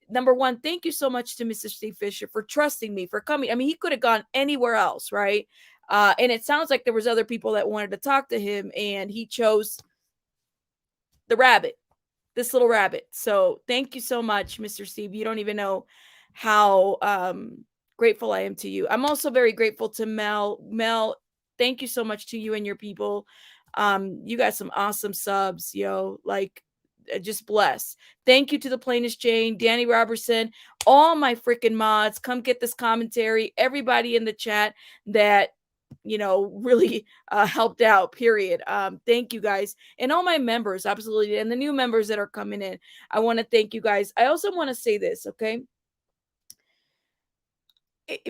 number one, thank you so much to Mr. Steve Fisher for trusting me, for coming. I mean, he could have gone anywhere else, right? And it sounds like there was other people that wanted to talk to him, and he chose this little rabbit. So thank you so much, Mr. Steve. You don't even know how grateful I am to you. I'm also very grateful to Mel. Mel, thank you so much to you and your people. You got some awesome subs, just bless. Thank you to the Plainest Jane, Danny Robertson, all my freaking mods. Come get this commentary. Everybody in the chat that really helped out, period. Thank you guys and all my members, absolutely. And the new members that are coming in, I want to thank you guys. I also want to say this, okay?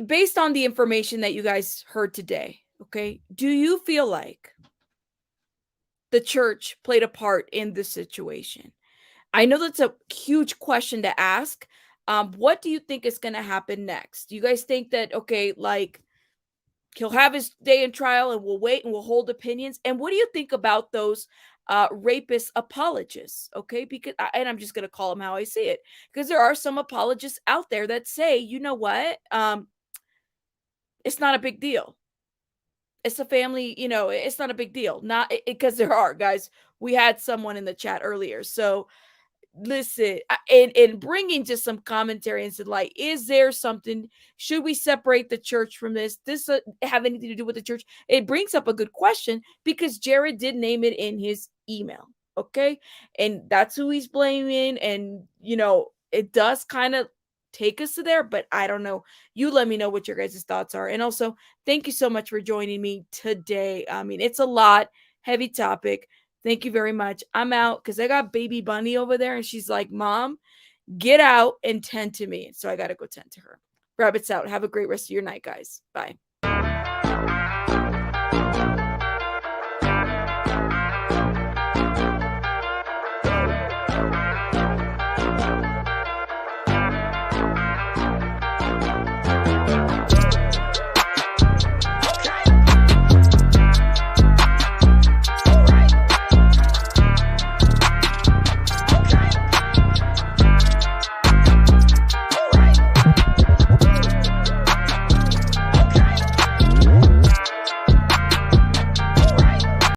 Based on the information that you guys heard today, okay, do you feel like the church played a part in this situation? I know that's a huge question to ask. What do you think is going to happen next? Do you guys think that, okay, like he'll have his day in trial and we'll wait and we'll hold opinions? And what do you think about those rapist apologists? Okay, because and I'm just going to call them how I see it, because there are some apologists out there that say, you know what, it's not a big deal. It's a family, it's not a big deal. Not because there are guys. We had someone in the chat earlier, so listen, and bringing just some commentary and said, like, is there something, should we separate the church from this have anything to do with the church? It brings up a good question, because Jared did name it in his email, okay, and that's who he's blaming, and it does kind of take us to there, but I don't know. You let me know what your guys' thoughts are. And also, thank you so much for joining me today. I mean, it's a lot, heavy topic. Thank you very much. I'm out because I got baby Bunny over there, and she's like, Mom, get out and tend to me. So I got to go tend to her. Rabbits out. Have a great rest of your night, guys. Bye.